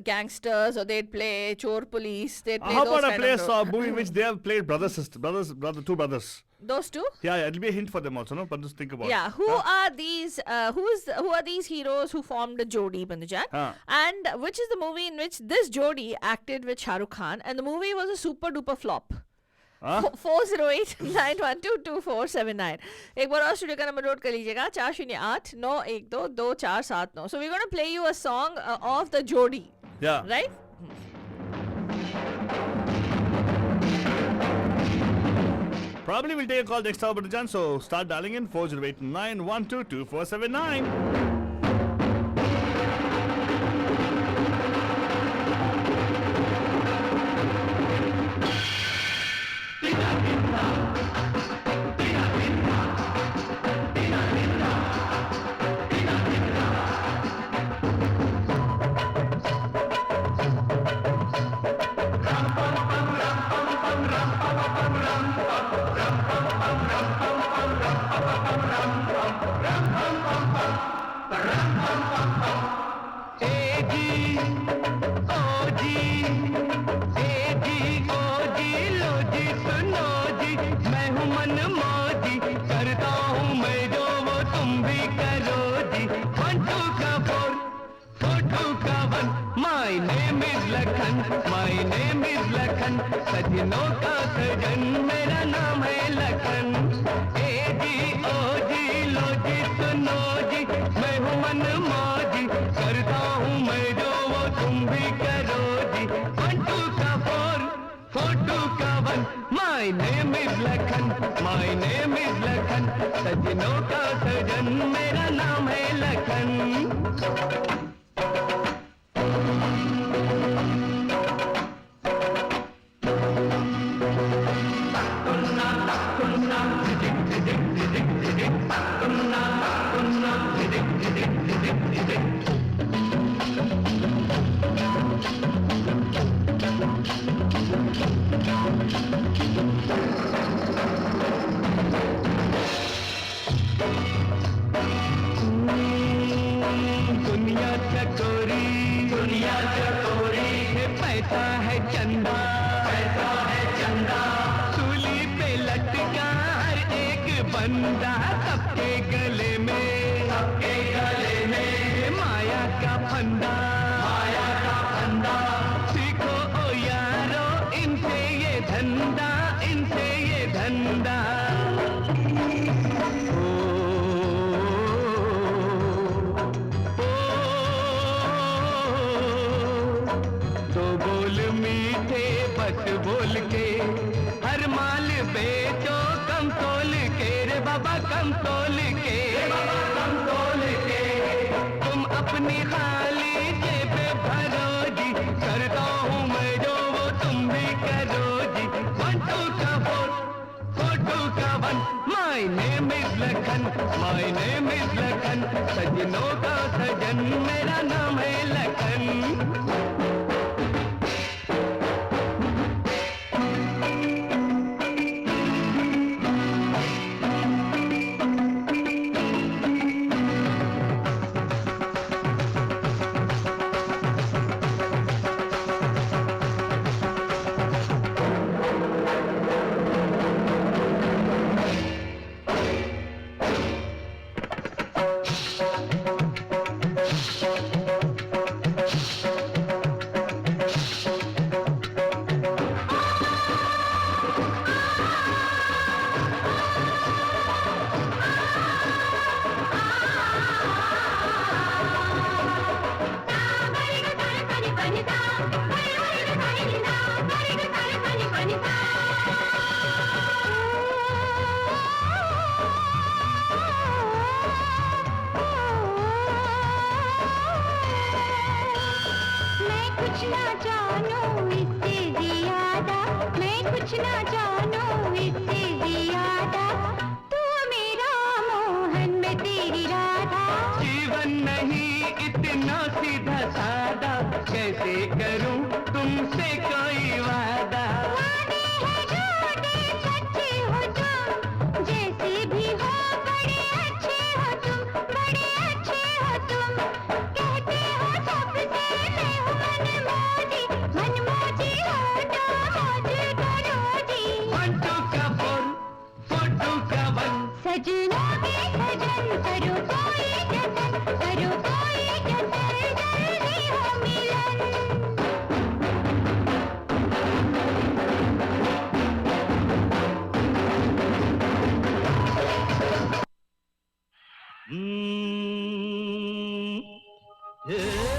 gangsters, or they'd play chore police. They'd play How those about a kind place of roles. movie which they have played two brothers. Those two? Yeah, it'll be a hint for them also, no? But just think about Yeah, it. who are these? Who are these heroes who formed the Jodi, Bandujan? And which is the movie in which this Jodi acted with Shah Rukh Khan, and the movie was a super duper flop. 408-912-2479. एक बार और studio का number note कर लीजिएगा 408-912-2479. So we're going to play you a song of the Jodi, Yeah. right? Probably we'll take a call next hour, Jan. So start dialing in 408-912-2479. सजनों का सजन मेरा नाम है लखन ए जी ओ जी लो जी सुनो जी मैं हूँ मन मौजी करता हूँ मैं जो वो तुम भी करो जी 1 2 का 4 4 2 का 1 my name is Lakhan my name is Lakhan सजनों का सजन मेरा नाम है लखन बंदा सबके गले में माया का फंदा सीखो ओ यारो इनसे ये धंधा दो बोल मीठे बस बोल के हर माल बेचो कम तोल के रे बाबा कम तोल के तुम अपनी खाली जेब भरो जी करता हूँ मैं जो वो तुम भी करो जी 1 2 का 4 4 2 का 1 माय नेम इज लखन सजनों का सजन मेरा नाम है लखन ना सीधा सादा, कैसे करूं तुमसे कोई वादा। वादे हैं झूठे सच्चे हो तुम, जैसे भी हो बड़े अच्छे हो तुम, बड़े अच्छे हो तुम। कहते हो सबसे मैं हूँ मनमोजी, मनमोजी हो तो मौज करो जी। 1 2 का 4, 4 2 का 1। सजनों के सजन करो कोई जतन, करो कोई जतन, जल्दी हो मिलन।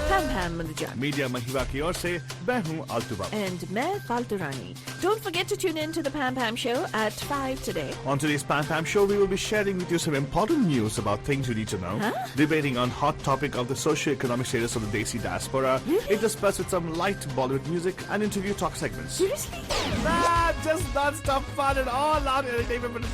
Pam Pam Manajan. मीडिया महिवा की ओर से मैं हूँ आलतू बाबा। And मैं Faltu Rani. Don't forget to tune in to the Pam Pam Show at 5 today. On today's Pam Pam Show, we will be sharing with you some important news about things you need to know, debating on hot topic of the socio-economic status of the Desi diaspora, interspersed with some light Bollywood music and interview talk segments. Seriously? Just non-stop fun and all-out entertainment.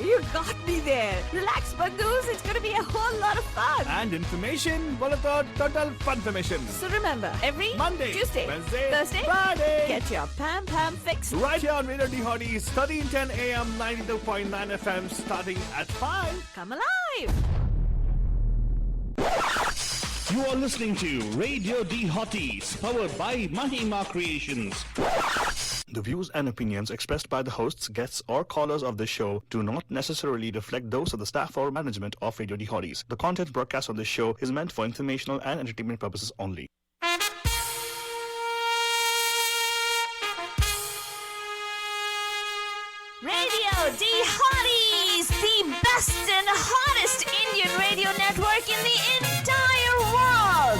You got me there. Relax, Bandus. It's going to be a whole lot of fun. And information, bola to total fun-formation. So remember, every Monday, Tuesday, Wednesday, Thursday, Friday. get your Pam Pam fix. Right here on Radio D Hotties, 1310 AM, 92.9 FM, starting at 5. Come alive. You are listening to Radio D Hotties, powered by Mahima Creations. The views and opinions expressed by the hosts, guests, or callers of this show do not necessarily reflect those of the staff or management of Radio D Hotties. The content broadcast on this show is meant for informational and entertainment purposes only. Radio D Hotties, the best and hottest Indian radio network in the entire world.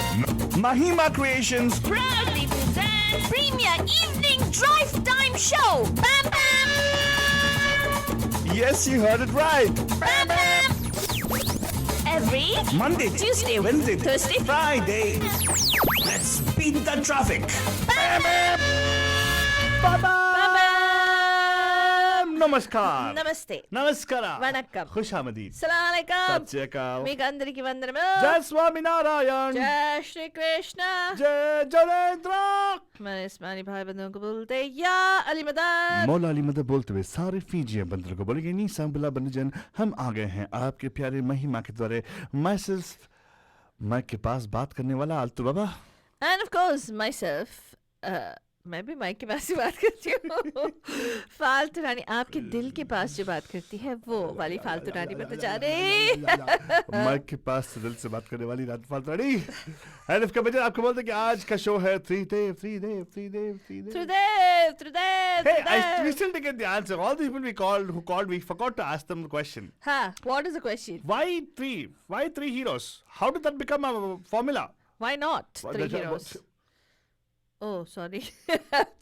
Mahima Creations. Proudly present Premier Evening Drive Time Show. Bam Bam. Yes, you heard it right. Bam Bam. Every Monday, Tuesday, Wednesday, Thursday, Friday. Let's beat the traffic. Bam Bam. Bye-bye. Bam. Namaskar. Namaste. Namaskara. Vanakkam. Khush Amadid. Assalamu alaikum. Sat Shri Akal. మీకు అందరికి వందనము. Jai Swami Narayan. जय Shri Krishna. Jai Janendra. मैंने इस्मानी भाई बंधुओं को बोलते या अली मदद. मौला अली मदद बोलते हुए सारे फीजिया बंदर को बोलेंगे नी सांबला बनजन हम आ गए हैं आपके प्यारे महिमा के द्वारे माइक के पास बात करने वाला आलतू बाबा. And of course myself. मैं भी माइक के पास ही बात करती हूँ. फालतू रानी आपके दिल के पास जो बात करती है वो वाली फालतू रानी बता जा रही. माइक के पास दिल से बात करने वाली रात फालतू रानी. एंड इसका वजह आपको बोलते हैं कि आज का शो है Tridev. Trudhev. Hey, we still didn't get the answer. All the people who called, we forgot to ask them the question. हाँ, what is the question? Why three? Why three heroes? How did that become a formula? Why not What- three that- heroes? Oh, sorry.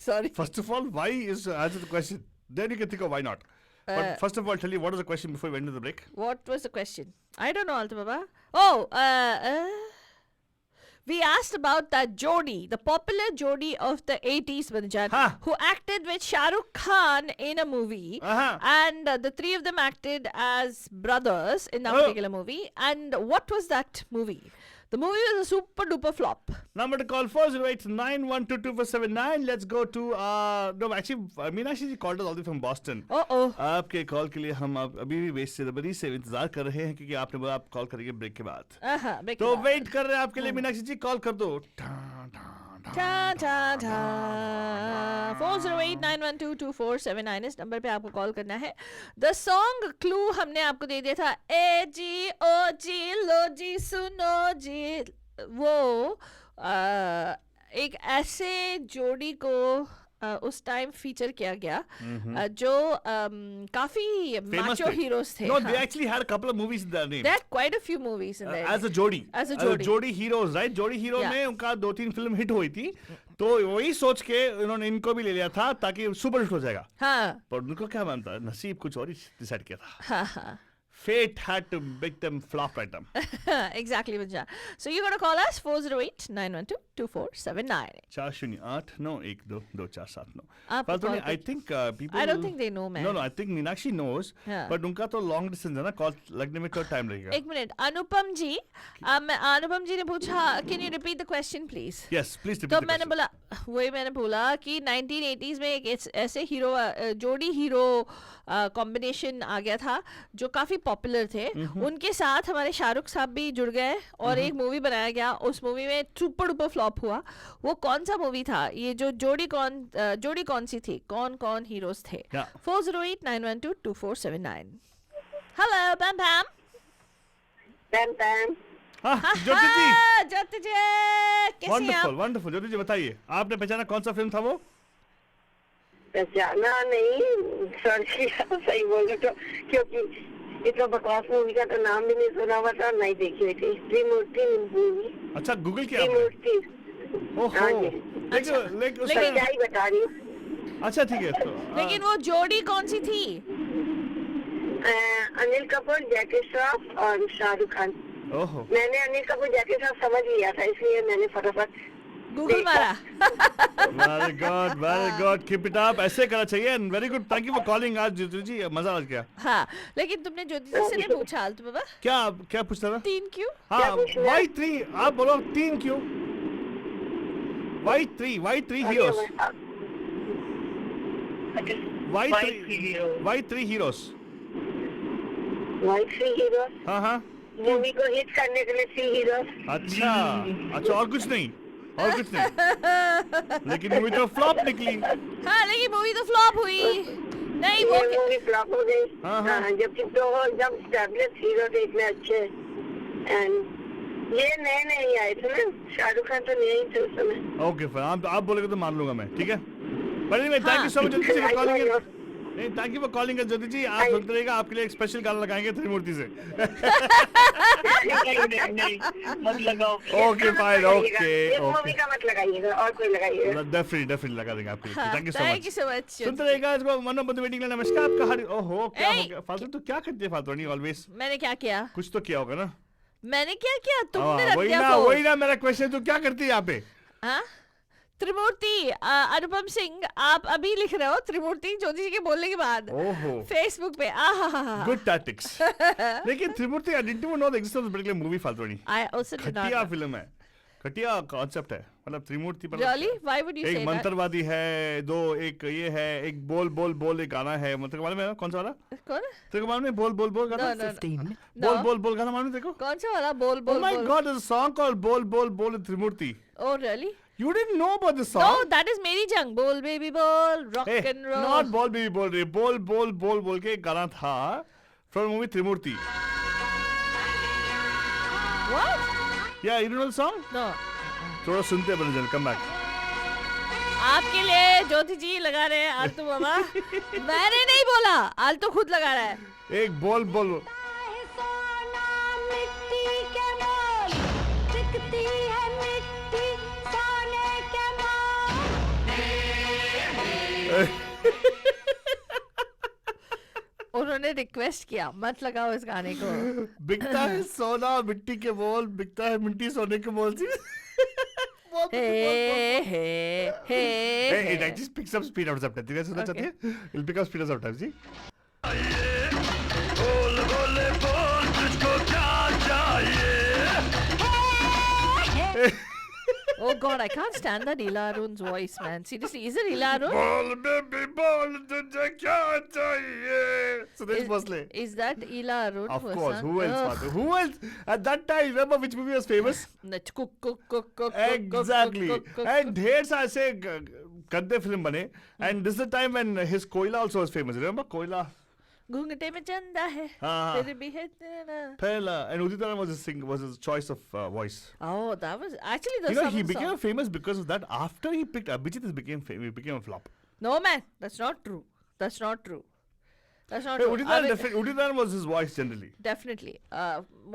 Sorry. First of all, why is answer the question. Then you can think of why not. But first of all, tell you what was the question before we went to the break. What was the question? I don't know, Alta Baba. Oh, we asked about that Jodi, the popular Jodi of the 80s, Banjan, Huh. who acted with Shah Rukh Khan in a movie. Uh-huh. And the three of them acted as brothers in that Oh. particular movie. And what was that movie? The movie was a super duper flop. Number to call 408-912-2479. Let's go to no, actually Meenakshi ji called us all the way from Boston. Oh. आपके call के लिए हम अभी भी बेसब्री से इंतजार कर रहे हैं क्योंकि आपने बोला आप कॉल करेंगे ब्रेक के बाद. तो वेट कर रहे हैं आपके लिए मीनाक्षी जी. कॉल कर दो. Ta ta ta. 408-912-2479 इस नंबर पे आपको कॉल करना है. द सॉन्ग क्लू हमने आपको दे दिया था. ए जी ओ जी लो जी सुनो जी. वो एक ऐसे जोड़ी को उस टाइम फीचर किया गया जो काफी macho heroes थे. No, हाँ. they actually had a couple of movies in their name. There are quite a few movies in there. As a Jodi. As a Jodi. Jodi heroes, right? Jodi hero Yeah. में उनका 2-3 film hit हुई थी. तो वही सोच के उन्होंने इनको भी ले लिया था ताकि सुपर हिट हो जाएगा. हाँ. पर उनको क्या मानता है, नसीब कुछ और ही डिसाइड किया था. हाँ. Fate had to make them flop right now. Exactly, Punja. So you got to call us 408-912-2479. 408-912-2479. आप Faltoni, call I कर- think people. I don't think they know, man. No, I think Meenakshi knows. Yeah. But उनका तो long distance है ना, call लगने में थोड़ा time लगेगा. एक मिनट, अनुपम जी, अनुपम जी ने पूछा, can you repeat the question please? Yes, please repeat तो the मैंने question. बोला, वही मैंने बोला कि 1980s में एक ऐसे हीरो, जोड़ी हीरो कॉम्बिनेशन आ गया था जो काफी पॉपुलर थे. उनके साथ हमारे शाहरुख साहब भी जुड़ गए और एक मूवी बनाया गया. उस मूवी में सुपर डुपर फ्लॉप हुआ. वो कौन सा मूवी था? ये जो जोड़ी कौन सी थी? कौन कौन हीरोज थे? Yeah. 408-912-2479. Hello Pam पैम. पैम पैम हाँ, ज्योति जी. ज्योति जी कैसी हैं Wonderful, आप? wonderful. ज्योति जी बताइए, आपने पहचाना कौन सा फिल्म था वो? पहचाना नहीं, सर्च किया सही बोले तो, क्योंकि इतना बकवास मूवी का तो नाम भी नहीं सुना हुआ था, नहीं देखी हुई थी. त्रिमूर्ति मूवी. अच्छा, गूगल किया आपने? त्रिमूर्ति. ओहो. हाँ जी. लेकिन मैं क्या ही बता रही हूँ. अच्छा ठीक है तो लेकिन वो जोड़ी कौन सी थी? अनिल कपूर, जैकी श्रॉफ और शाहरुख खान. ओहो. मैंने अनिल कपूर जैकी श्रॉफ समझ लिया था, इसलिए मैंने फटाफट गूगल मारा. Very good keep it up. ऐसे करना चाहिए. And very good, thank you for calling. आज ज्योति जी मजा आ गया. हाँ, लेकिन तुमने ज्योति जी से नहीं पूछा हाल तो बाबा, क्या पूछता था? 3 क्यों? हाँ, पूछना है? why 3? आप बोलो 3 क्यों? Why 3 heroes? Why 3 heroes? White three hero. हाँ. मूवी को हिट करने के लिए 3 हीरो. अच्छा और कुछ नहीं. लेकिन मूवी तो फ्लॉप निकली. हाँ, लेकिन मूवी तो फ्लॉप हुई. नहीं वो ये मूवी फ्लॉप हो गई. हाँ. जबकि तो एकदम स्टैब्लिश हीरो थे, इतने अच्छे. एंड ये नए नहीं आए थे ना, शाहरुख खान तो नए ही थे उस समय. ओके फिर आप बोलेंगे तो मान लूंगा मैं. ठीक है. But anyway thank you so much Jyoti ji for calling. नहीं, thank you for calling Jyoti ji. आप सुनते रहिएगा, आपके लिए एक स्पेशल गाना लगाएंगे त्रिमूर्ति से. नहीं, मत लगाओ. Okay fine. ओके इस मूवी का मत लगाइएगा, और कोई लगाइएगा. डेफिनेटली लगा देंगे आपके लिए. Thank you thank you so so much. Much. सुनते रहिएगा इसको मनोबंधु वेटिंग में. नमस्कार आपका हर. ओहो क्या हो Hey! गया फालतू. तू क्या करती है फालतू नहीं ऑलवेज. मैंने क्या किया? कुछ तो किया होगा ना. मैंने क्या किया? तुमने रख वही दिया ना फोन. मेरा क्वेश्चन. तू क्या करती है यहाँ पे? हाँ? त्रिमूर्ति, अनुपम सिंह, आप अभी लिख रहे हो त्रिमूर्ति ज्योति जी के बोलने के बाद ओहो. फेसबुक पे. Good tactics. लेकिन Trimurti I didn't know the existence of particular movie फालतू नहीं. I also did not घटिया know. फिल्म है. घटिया कॉन्सेप्ट है. मतलब त्रिमूर्ति पर Really? Why would you say एक that? मंत्रवादी है, दो एक ये है, एक बोल एक गाना है. मतलब मालूम है कौन सा वाला? कौन? तेरे को मालूम है बोल गाना? No, no, no. बोल गाना मालूम है तेरे को? कौन सा वाला? बोल Oh बोल my बोल. god, there's a song called बोल in Trimurti. Oh really? You didn't know about this song? No, that is मेरी जंग. बोल बेबी बोल, rock Hey, and roll. not बोल बेबी बोल रे. बोल के एक गाना था from movie Trimurti. What? Yeah, you don't know the song? No. थोड़ा सुनते हैं बन come back. आपके लिए ज्योति जी लगा रहे हैं आलतू बाबा. मैंने नहीं बोला, आलतू खुद लगा रहा है. एक बोल सोना मिट्टी के मोल, चिकती है मिट्टी सोने के मोल. उन्होंने रिक्वेस्ट किया मत लगाओ इस गाने को. बिकता है सोना मिट्टी के मोल, बिकता है मिट्टी सोने के मोल. It actually picks up speed out sometimes. You guys सुनना चाहते हैं? It'll pick up speed out sometimes. See? Oh God, I can't stand that Ila Arun's voice, man. Seriously, is it Ila Arun? बोल baby बोल तुझे क्या चाहिए. Suresh Bhosle. Is that Ila Arun? Of who course. sang? Who else? Ugh. Father? Who else? At that time, remember which movie was famous? Cook. Exactly. And ढेर सारे ऐसे गंदे film बने. And this is the time when his Koila also was famous. Remember Koila? घूंघटे में चंदा है हाँ. फिर भी है तेरा. Pehla. And Udit Narayan was his choice of voice. Oh, that was actually the You know, summer he became song. famous because of that. After he picked Abhijit, he became a flop. No man, that's not true. That's not true. Hey, true. Udit Narayan was his voice generally. Definitely.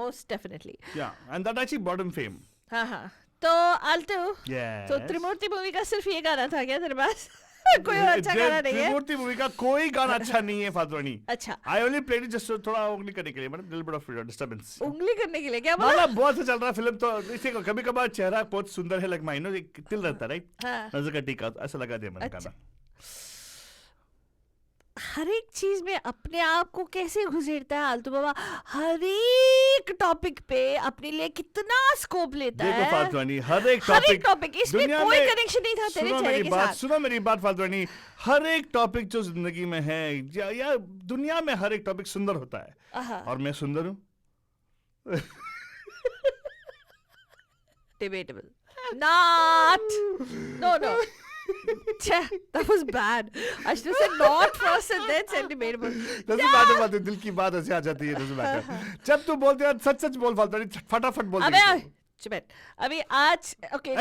Most definitely. Yeah, and that actually brought him fame. हाँ हाँ. तो आल्टू. Yes. तो त्रिमूर्ति movie का सिर्फ ये गाना था क्या तेरे पास? कोई और अच्छा गाना नहीं है? त्रिमूर्ति मूवी का कोई गाना अच्छा नहीं है फालतू नहीं। अच्छा। I only played it just थोड़ा उंगली करने के लिए, मतलब लिटिल बिट ऑफ डिस्टरबेंस। उंगली करने के लिए क्या बोला? मतलब बहुत अच्छा चल रहा फिल्म, तो इसे कभी कभार चेहरा बहुत सुंदर है, लाइक माइनो एक तिल रहता है, राइट? हाँ। नजर का टीका ऐसा लगा दिया मैंने अच्छा। गाना। हर एक चीज में अपने आप को कैसे घुसेड़ता है आलतू बाबा, हर एक टॉपिक पे अपने लिए कितना स्कोप लेता देखो है। फालतूनी, हर एक टॉपिक इसमें दुनिया कोई में- कनेक्शन नहीं था तेरे सुनो चेहरे मेरी के बात, साथ। सुनो मेरी बात फालतूनी, हर एक टॉपिक जो जिंदगी में है या दुनिया में हर एक टॉपिक सुंदर होता है, आहा। और मैं सुंदर हूँ। Debatable. Not. No. That was bad. I should have said not first and then said debatable. Doesn't matter बात है, दिल की बात ऐसे आ जाती है, doesn't matter। जब तू बोलते है सच सच बोल फालतूनी, फटाफट बोल। अबे चुप अभी आज okay.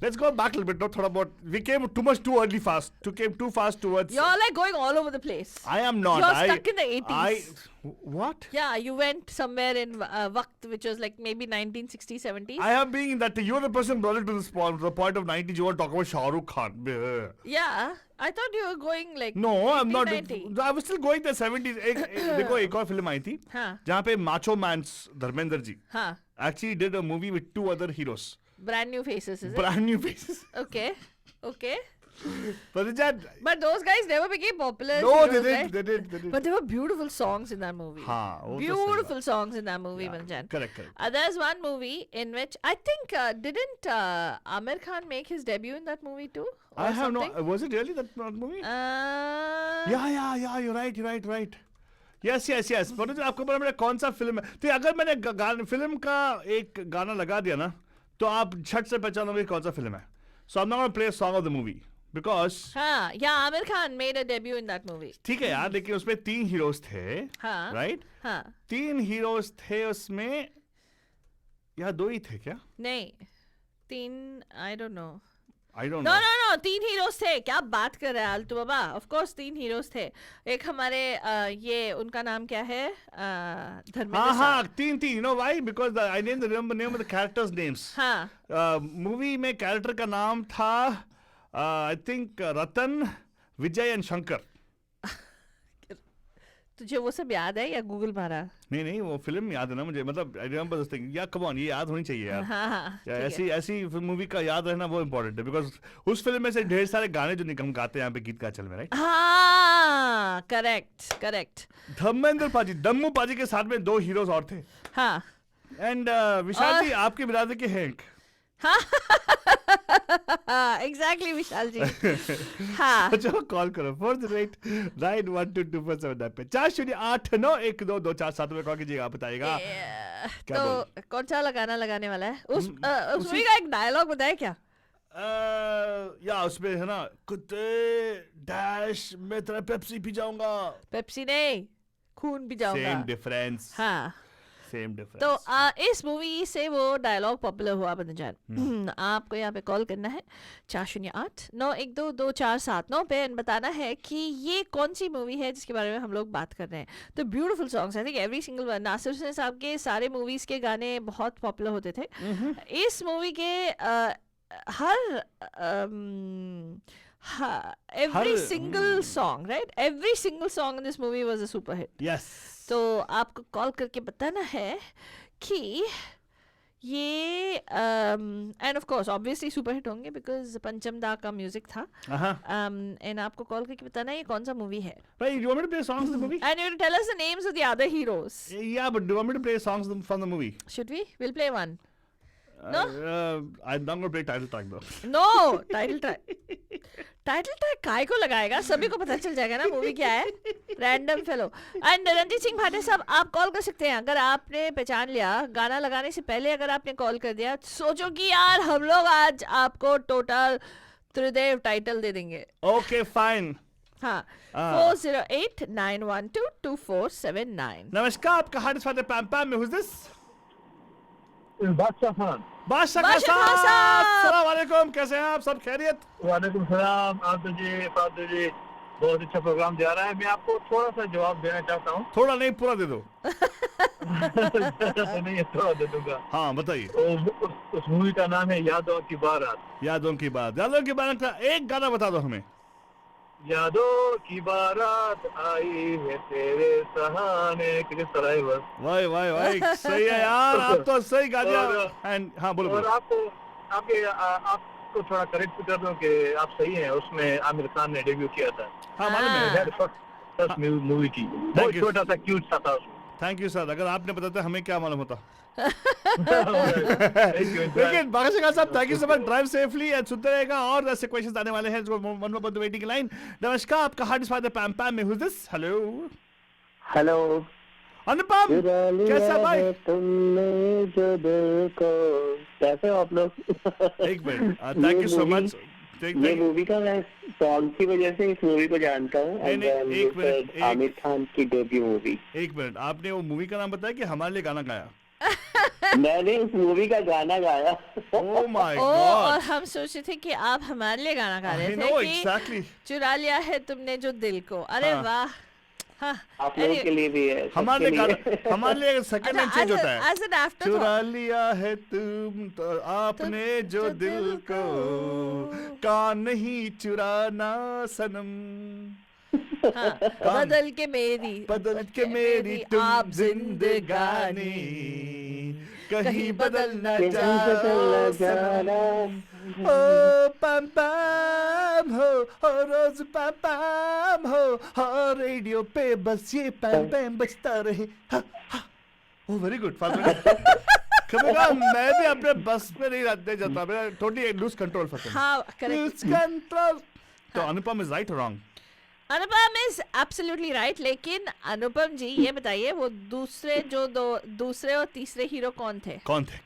Let's go back a little bit. Not थोड़ा बहुत, we came too much too early fast. Came too fast towards. You're like going all over the place. I am not. You're stuck in the 80s. What? Yeah, you went somewhere in Waqt, which was like maybe 1960s, 70s. I have been in that. You're the person brought it to this point, the point of 90s. You were talking about Shah Rukh Khan. Yeah, I thought you were going like No, I'm not. 90. I was still going the 70s. देखो एक और film आई थी हाँ जहाँ पे macho mains Dharmendra ji हाँ actually did a movie with two other heroes. brand new faces, is it? Brand new faces. Okay. But But those guys never became popular. as no, heroes, they did. right? They did. They did. But there were beautiful songs in that movie. हाँ, वो तो सही Beautiful बात। songs in that movie, Yeah, Manjan. correct. There's one movie in which I think didn't Amir Khan make his debut in that movie too? Or I have something? no. Was it really that movie? Uh, Yeah. You're right. Yes. पर आपको पता मेरा कौन सा film है? तो अगर मैंने फिल्म का एक गाना लगा दिया ना, तो आप झट से पहचानोगे कौन सा फिल्म है. So I'm not going to play a song of the movie because. हाँ, yeah, Amir Khan made a debut in that movie. ठीक है यार, लेकिन उसमें 3 हीरोज थे. हाँ. Right? हाँ. 3 हीरोज थे उसमें, या 2 ही थे क्या? नहीं, 3 I don't know. I don't No, know. 3 heroes थे. क्या बात कर रहे हैं आलतू बाबा? Of course 3 हीरोज थे. एक हमारे ये उनका नाम क्या है? धर्मेंद्र हाँ साहब. 3. You know why? Because I didn't remember name of the characters' names. हाँ. मूवी में कैरेक्टर का नाम था I think Ratan, Vijay and Shankar. तुझे वो सब याद है या गूगल मारा? नहीं वो फिल्म याद है ना मुझे, मतलब आई रिमेंबर दिस थिंग. या कम ऑन, ये याद होनी चाहिए यार. हाँ, या ठीक है. ऐसी मूवी का याद रहना वो इम्पोर्टेंट है, बिकॉज उस फिल्म में से ढेर सारे गाने जो हम गाते हैं यहाँ पे गीत का चल में, राइट? हाँ, करेक्ट. धर्मेंद्र पाजी, दम्मू पाजी के साथ में 2 हीरोज और थे. हाँ. एंड विशाल जी आपके बिरादर के हैं. एग्जैक्टली विशाल जी. हाँ. चलो कॉल करो 408912247 पे 4089121247 में कॉल कीजिएगा, आप बताइएगा. क्या तो कौन सा लगाना लगाने वाला है? उस मूवी का एक डायलॉग बताए क्या? या उसमें है ना, कुत्ते डैश मैं तेरा पेप्सी पी जाऊंगा. पेप्सी नहीं, खून भी जाऊंगा. Same difference. हाँ. Same difference. तो इस मूवी से वो डायलॉग पॉपुलर हुआ बंदजान. आपको यहाँ पे कॉल करना है 4089122479 पे एंड बताना है कि ये कौन सी मूवी है जिसके बारे में हम लोग बात कर रहे हैं. तो beautiful songs, I think every single one. Nasir Hussain साहब के सारे मूवीज के गाने बहुत पॉपुलर होते थे. इस मूवी के every single song, right? Every single song in this movie was a super hit. Yes. तो आपको कॉल करके बताना है कि ये and of course obviously super hit होंगे बिकॉज पंचम दा का म्यूजिक था. एंड आपको कॉल करके बताना है ये कौन सा मूवी है. Right, you want me to play songs of the movie? And you have to tell us the names of the other heroes. Yeah, but do you want me to play songs from the movie? Should we? We'll play one. No? I'm not going to play title track though. No, title track काय को लगाएगा? सभी को पता चल जाएगा ना movie क्या है. Random fellow. And Ranjit Singh Bhatia साहब, आप कॉल कर सकते हैं अगर आपने पहचान लिया. गाना लगाने से पहले अगर आपने कॉल कर दिया, सोचो कि यार हम लोग आज आपको टोटल त्रिदेव टाइटल दे देंगे. Okay, fine. हाँ. 408-912-2479. नमस्कार, आपका हार्ट स्वागत है पैम पैम में. Who's this? बादशाह खान. बादशाह बादशाह साहब. साहब. अस्सलाम वालेकुम, कैसे हैं आप? सब खैरियत? वालेकुम सलाम. आदू जी, फादू जी, बहुत अच्छा प्रोग्राम जा रहा है. मैं आपको थोड़ा सा जवाब देना चाहता हूँ. थोड़ा नहीं, पूरा दे दो. नहीं थोड़ा दे दूंगा। हाँ बताइए। उस मूवी का नाम है यादों की बारात। यादों की बात का एक गाना बता दो हमें। यादों की बारात आई है तेरे सहाने, किस तरह है बस। वाह वाह वाह, सही है यार, आप तो सही गा दिया। एंड हाँ बोलो और बोलो। आपको थोड़ा करेक्ट कर दूं कि आप सही हैं, उसमें आमिर खान ने डेब्यू किया था। हाँ मालूम है। फर्स्ट मूवी की, बहुत you. छोटा सा क्यूट सा था उसमें। थैंक यू सर, अगर आपने बताते हमें क्या मालूम होता। Thank you. लेकिन बादशाह खान साहब, thank you so much, drive safely and सुनते रहेगा। और ऐसे क्वेश्चंस आने वाले हैं जो one more the waiting line. नमस्कार, आपका हार्ट इज फादर पैम पैम में, who is this? Hello hello. Anupam, कैसा भाई? तुमने जो दिल को, कैसे हो आप लोग? एक minute, thank you so much. ये मूवी का मैं सॉन्ग की वजह से इस मूवी को जानता हूँ। एक मिनट, आमिर खान की डेब्यू मूवी। एक मिनट, आपने वो मूवी का नाम बताया कि हमारे लिए गाना गाया? मैंने उस मूवी का गाना गाया। Oh my oh, God. और हम सोचे थे कि आप हमारे लिए गाना गा रहे I थे know कि exactly. चुरा लिया है तुमने जो दिल को। अरे हाँ। वाह। हाँ, आप लोगों के लिए भी है, हमारे सबके लिए लिए। हमारे लिए सेकंड हैंड चेंज होता है। एज एन आफ्टर चुरा लिया है तुम तो आपने जो दिल को, कान नहीं चुराना सनम। बदल के मेरी तुम जिंदगानी, कहीं बदल न जाओ सनम। ओ पम पम हो, रोज पम पम हो, रेडियो पे बस ये पम पम बजता रहे। ओ वेरी गुड फादर। कभी कहा मैं भी अपने बस में नहीं रहते जाता, मेरा टोटली लूज कंट्रोल फॉर हाँ करेक्ट। Lose control. तो अनुपम इज राइट और wrong? Anupam is absolutely right, लेकिन अनुपम जी ये बताइए वो दूसरे और तीसरे हीरो कौन थे? कौन थे?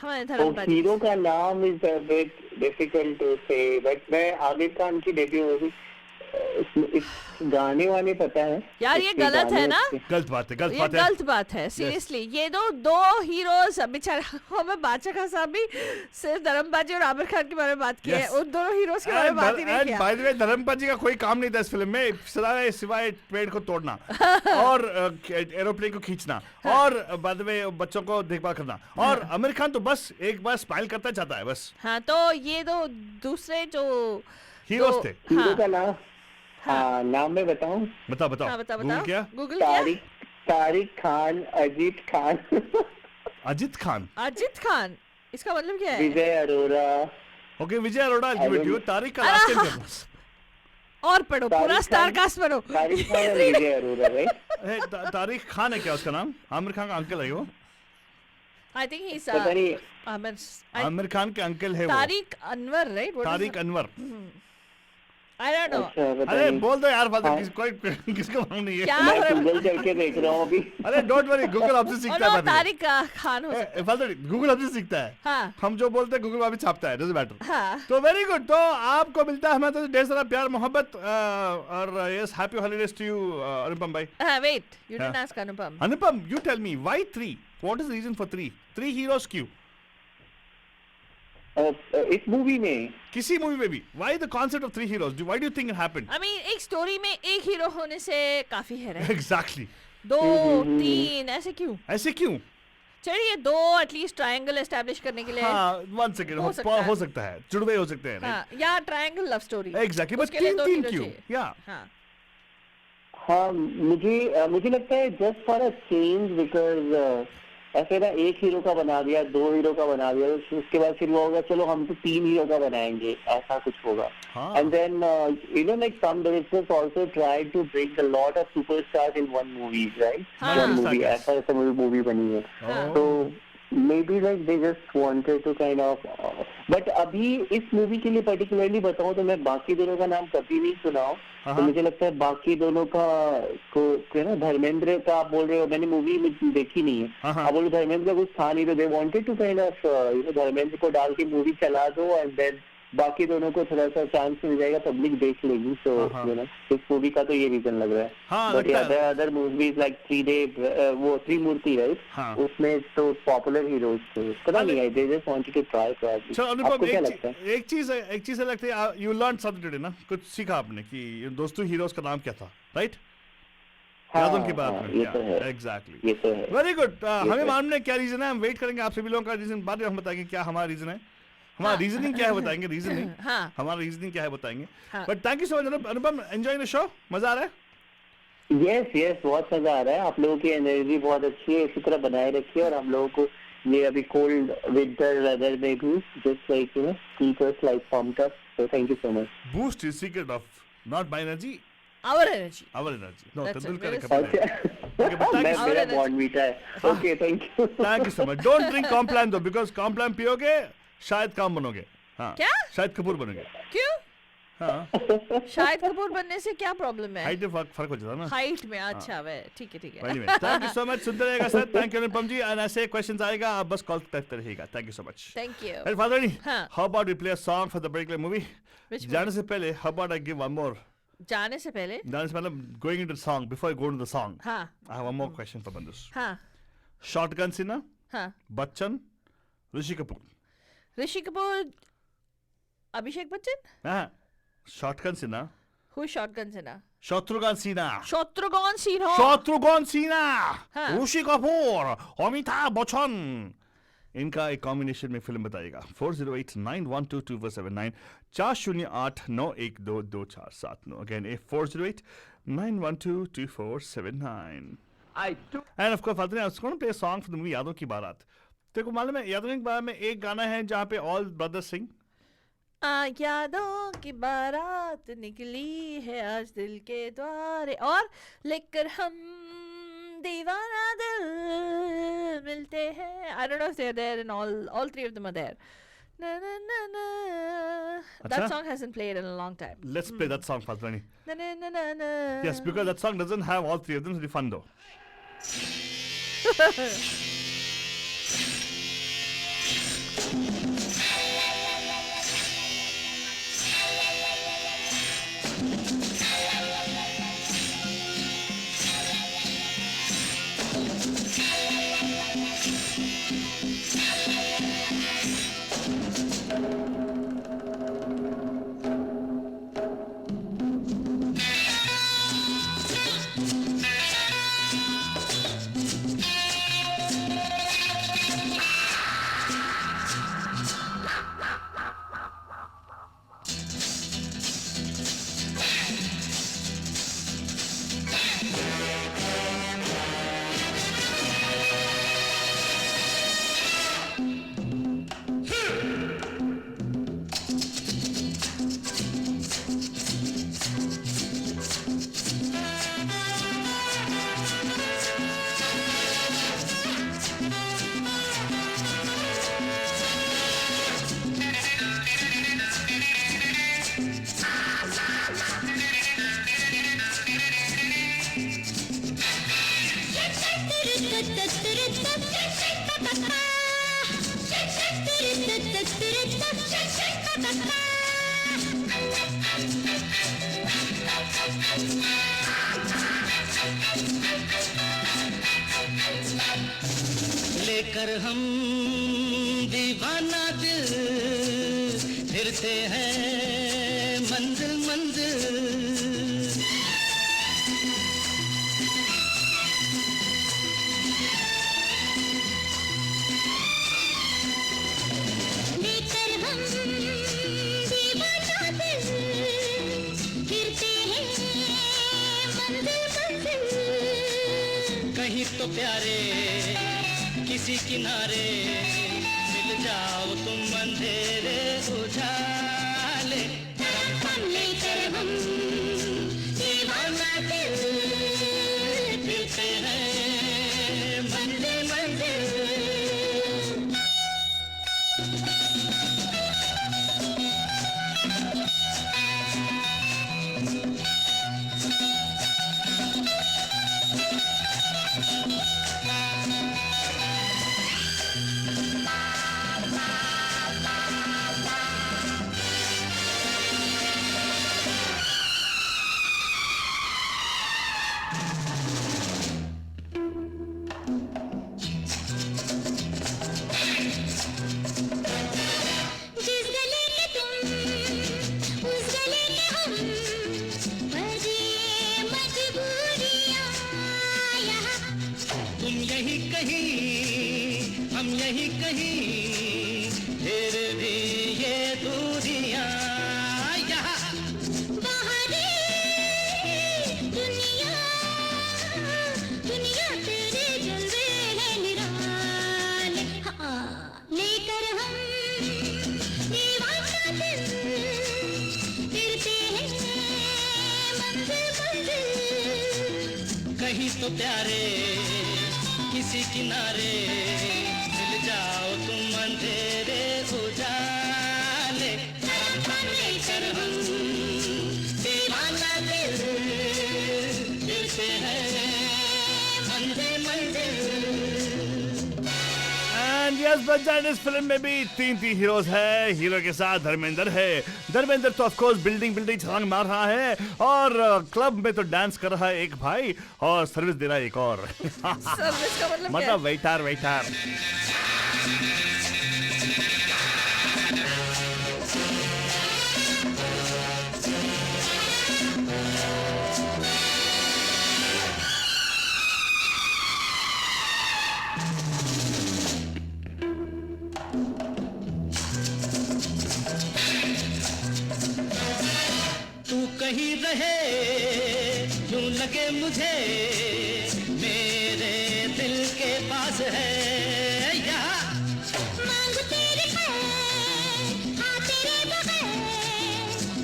हमारे तो धर्मपद। हीरो का नाम is a bit difficult to say, but मैं आमिर खान की डेब्यू मूवी, इस गाने वाने पता है यार ये इसके गलत गाने है ना? उसके। गलत बात है, गलत ये बात है। गलत बात है सीरियसली। ये दो हीरोज बेचारा, हमें बादशाह खान साहब भी सिर्फ धर्मबाजी और आमिर खान के बारे में बात की है, Yes. उन दोनों हीरोज के बारे में बात ही नहीं किया। बाय द वे धर्मपद जी का कोई काम नहीं था इस फिल्म में, सिवाय पेड़ को तोड़ना और एरोप्लेन को खींचना और बाद में बच्चों को देखभाल करना। और आमिर खान तो बस एक बार स्माइल करता जाता है बस। हाँ, तो ये दो दूसरे जो हीरोज थे। हीरो का नाम, हाँ नाम मैं बताऊं? बताओ हाँ, बताओ गूगल किया? गूगल किया। तारिक खान, अजीत खान, अजित खान, अजित खान, इसका मतलब क्या है? Vijay Arora. Okay Vijay Arora, give it you. Tariq का लास्ट नेम क्या? और पढ़ो, पूरा स्टार कास्ट पढ़ो। तारिक खान और विजय अरोरा, राइट? तारिक खान है क्या उसका नाम? आमिर खान का अंकल है वो। आई थिंक ही इज पता नहीं। आमिर खान के अंकल है वो। Tariq Anwar, right? Tariq Anwar. I don't know. अच्छा, पता अरे नहीं। बोल दो यार फादर, हाँ। कोई किसको मालूम नहीं है। क्या मैं फर्क? गूगल करके देख रहा हूँ अभी। अरे डोंट वरी, गूगल आपसे सीखता है। तारिक खान हो सकता है। फादर गूगल आपसे सीखता है। हाँ हम जो बोलते हैं गूगल वापस छापता है, डजंट मैटर। हाँ। तो वेरी गुड, तो आपको मिलता है हमारे तरफ से ढेर सारा प्यार मोहब्बत और yes happy holidays to you Anupam भाई। वेट, यू डिडंट हाँ। Ask Anupam. Anupam, you tell me why 3? What is the reason for 3? 3 heroes क्यों? इस मूवी में किसी मूवी में भी why the concept of 3 heroes? Why do you think it happened? I mean एक story में एक हीरो होने से काफी है, right? Exactly. 2 3 ऐसे क्यों? ऐसे क्यों? चलिए 2 एटलीस्ट ट्रायंगल एस्टैब्लिश करने के लिए। हाँ, 1 सेकंड हो सकता है। हो सकता है, जुड़वे हो सकते हैं, हाँ, या triangle love story. Exactly, but उसके लिए 2 3 हीरो क्यों? चाहिए। Yeah. हाँ। हाँ, मुझे लगता है just for a change, because ऐसे ना एक हीरो का बना दिया, 2 हीरो का बना दिया, उसके बाद फिर वो होगा चलो हम तो 3 हीरो का बनाएंगे, ऐसा कुछ होगा। हाँ। And then like some directors also tried to bring a lot of superstars in one movie, right? हाँ। One movie, ऐसा मूवी बनी है। हाँ। तो maybe like they just wanted to kind of but अभी इस मूवी के लिए पर्टिकुलरली बताऊं तो मैं बाकी दोनों का नाम कभी नहीं सुना हूं। तो मुझे लगता है बाकी दोनों का को ना, धर्मेंद्र का आप बोल रहे हो, मैंने मूवी में देखी नहीं है। आप बोलो धर्मेंद्र का कुछ था नहीं, तो they wanted to kind of Dharmendra को डाल के मूवी चला दो एंड देन बाकी दोनों को थोड़ा सा चांस मिल जाएगा, पब्लिक देख लेगी। सो इस मूवी का तो ये रीजन लग रहा है। हाँ, बट लगता है। अदर मूवीज लाइक 3 डे, वो त्रिमूर्ति, राइट? हाँ। उसमें तो पॉपुलर हीरोज थे, पता नहीं है, they just wanted to try probably. चलो अनुपम, आपको क्या लगता है? एक चीज है लगती है, यू लर्न समथिंग टुडे ना, कुछ सीखा आपने कि दोस्तों हीरोज का नाम क्या था, राइट? यादों की बात हाँ, में, ये तो है, एग्जैक्टली। ये तो है। Very good. हमें तो- मालूम है क्या रीजन है, हम वेट करेंगे आप सभी लोगों का रीजन, बाद में हम बताएंगे क्या हमारा रीजन है, हमारा रीजनिंग क्या है बताएंगे, रीजनिंग हाँ। हमारा रीजनिंग क्या है बताएंगे। हाँ। But thank you so much Anupam, enjoying the show, मजा आ रहा है। यस बहुत मजा आ रहा है। आप लोगों की एनर्जी बहुत अच्छी है, इसी तरह बनाए रखिए। और हम लोगों को ये अभी कोल्ड विंटर वेदर में भी just like you know keep us like pumped up, so thank you so much. Boost is secret of not my energy, Our energy. Our energy. No, That's it, Tendulkar मेरे का पता है। Okay, but thank you- मेरा energy. Bond मीठा है। Okay thank you. Thank you so much. Don't drink Complan दो, because Complan पियोगे शायद काम बनोगे। हाँ, क्या? शायद कपूर बनोगे। क्यों? हाँ, शाहिद कपूर बनने से क्या प्रॉब्लम है? हाइट में फर्क हो जाता है ना। हाइट में, अच्छा वे, ठीक है Anyway, thank you so much, सुनते रहेगा sir. Thank you Anupam ji, and ऐसे क्वेश्चंस आएगा आप बस कॉल करते रहिएगा। Thank you so much. Thank you. Hey, Father, हाँ। how about we play a song for the Breakaway movie? Which जाने से पहले, how about I give one more? जाने से पहले? जाने से पहले, going into the song, before I go into the song, हाँ I have one more question for Bandus. हाँ Shotgun Sinha, हाँ। Bachchan, Rishi Kapoor. Rishi Kapoor, Abhishek Bachchan? हाँ, Shotgun Sinha, Who is Shotgun Sinha? Shatrughan Sinha. Shatrughan Sinha. Shatrughan Sinha, हाँ। ऋषि कपूर, अमिताभ बच्चन, इनका एक कॉम्बिनेशन में film बताइएगा। 4089122479 4089122479 again 4089122479। And of course father, I was going to play a song for the movie Yaadon Ki बारात। तेरे को मालूम है यादों की बारात में एक गाना है जहाँ पे ऑल ब्रदर्स सिंग। यादों की बारात निकली है आज दिल के द्वारे, और लेकर हम दीवाना दिल मिलते हैं। I don't know if they're there, and all three of them are there. Na na na na. That अच्छा? song hasn't played in a long time. Let's play that song, Father. Na na na na na. Yes, because that song doesn't have all three of them, so it'll be fun though. लेकर हम दीवाना दिल फिरते हैं मंजिल मंजिल। लेकर हम दीवाना दिल फिरते हैं मंजिल मंजिल। कहीं तो प्यारे किसी किनारे मिल जाओ तुम अंधेरे उजाले। लेकर हम दीवाना दिल फिरते हैं मंजिल मंजिल। जिस गले के तुम उस गले के हम बजे मजबूरियाँ। यही कहीं हम यही कहीं फिर भी ये दूरियां यहाँ बाहरी दुनिया दुनिया तेरे जलवे है निराले हाँ लेकर हम दीवाना दिल फिरते हैं मंजिल मंजिल कहीं तो प्यारे किसी किनारे मिल जाओ तुम अंधेरे उजाले लेकर हम दीवाना दिल फिरते हैं मंजिल मंजिल एंड यस बच्चन, इस फिल्म में भी तीन हीरोज है। हीरो के साथ धर्मेंद्र है। धर्मेंद्र तो ऑफ कोर्स बिल्डिंग छलांग मार रहा है और क्लब में तो डांस कर रहा है एक भाई और सर्विस दे रहा है एक और। सर्विस का मतलब क्या मतलब वेटर वेटर। तू कहीं रहे यूं लगे मुझे मेरे दिल के पास है यहाँ मांग तेरे खैर हाँ तेरे बगैर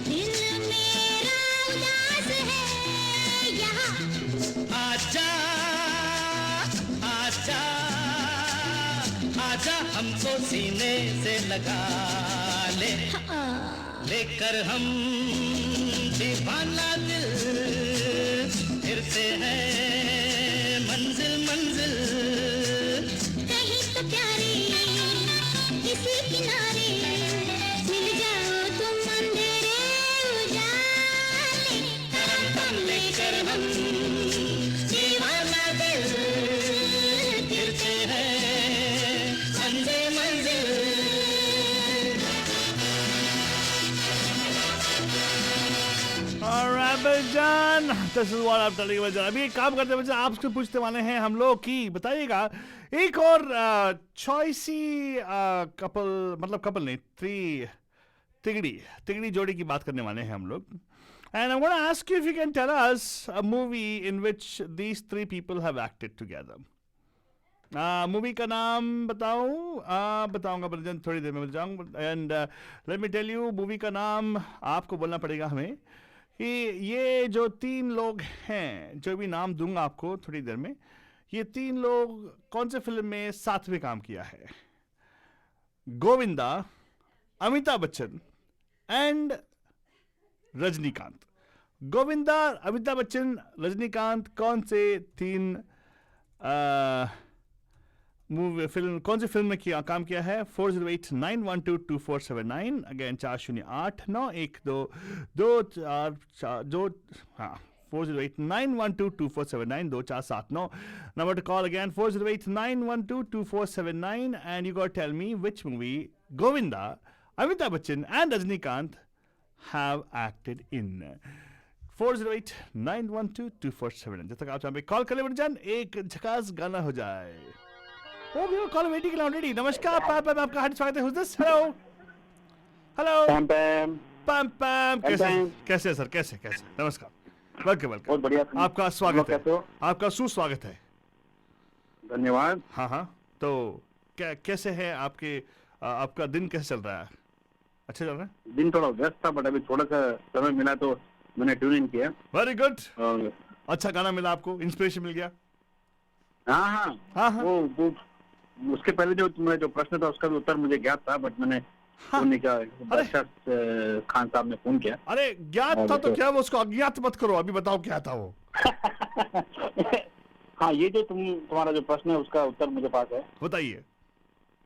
दिल मेरा उदास है यहाँ आजा आजा आजा हमको सीने से लगा ले लेकर हम दीवाना दिल फिरते हैं मंजिल मंजिल कहीं तो प्यारे किसी किनारे मिल जाओ तुम अंधेरे उजाले लेकर हम दीवाना दिल फिरते हैं मंजिल मंजिल जान this is what I am telling you. अभी एक काम करते हैं बच्चा, आपसे पूछते वाले हैं हम लोग कि बताइएगा एक और चॉइसी कपल, मतलब कपल नहीं, तिगड़ी जोड़ी की बात करने वाले हैं हम लोग। And I'm going to ask you if you can tell us a movie in which these three people have acted together. Movie का नाम बताऊं? बताऊंगा बच्चन, थोड़ी देर में मिल जाऊंगा। And let me tell you, movie का नाम आपको बोलना पड़ेगा हमें कि ये जो तीन लोग हैं, जो भी नाम दूंगा आपको थोड़ी देर में, ये तीन लोग कौन से फिल्म में साथ में काम किया है? गोविंदा, अमिताभ बच्चन एंड रजनीकांत। गोविंदा, अमिताभ बच्चन, रजनीकांत कौन से तीन मूवी फिल्म, कौन सी फिल्म में किया काम किया है? 4089122479 अगेन 4089122479 हाँ 4089122479 2479 number to call again 4089122479 and you got to tell me which movie Govinda, Amitabh Bachchan and Rajnikant have acted in. 4089122479 जब तक आप यहाँ पे कॉल कर ले बन जान, एक झकास गाना हो जाए। ओ भैया कॉल वेटिंग के लिए ऑलरेडी। नमस्कार पैम पैम, आपका हार्दिक स्वागत है। Who's this? Hello hello Pam पैम पैम पैम, कैसे पैम। कैसे है सर? कैसे कैसे? नमस्कार, वेलकम वेलकम। बहुत बढ़िया। आपका स्वागत है, कैसे हो? आपका सुस्वागत है। धन्यवाद। हाँ हाँ, तो कैसे है आपके, आपका दिन कैसे चल रहा है? अच्छा चल रहा है? दिन थोड़ा व्यस्त था बट अभी थोड़ा सा समय मिला तो मैंने ट्यून इन किया। Very good. और अच्छा गाना मिला आपको, इंस्पिरेशन मिल गया? हाँ हाँ हाँ हाँ। वो उसके पहले जो मेरा जो प्रश्न था उसका भी उत्तर मुझे ज्ञात था बट मैंने फोन नहीं किया। बादशाह खान साहब ने फोन किया। अरे ज्ञात था तो क्या, वो उसको अज्ञात मत करो, अभी बताओ क्या था वो। हाँ, ये जो तुम्हारा जो प्रश्न है उसका उत्तर मुझे पास है। बताइए।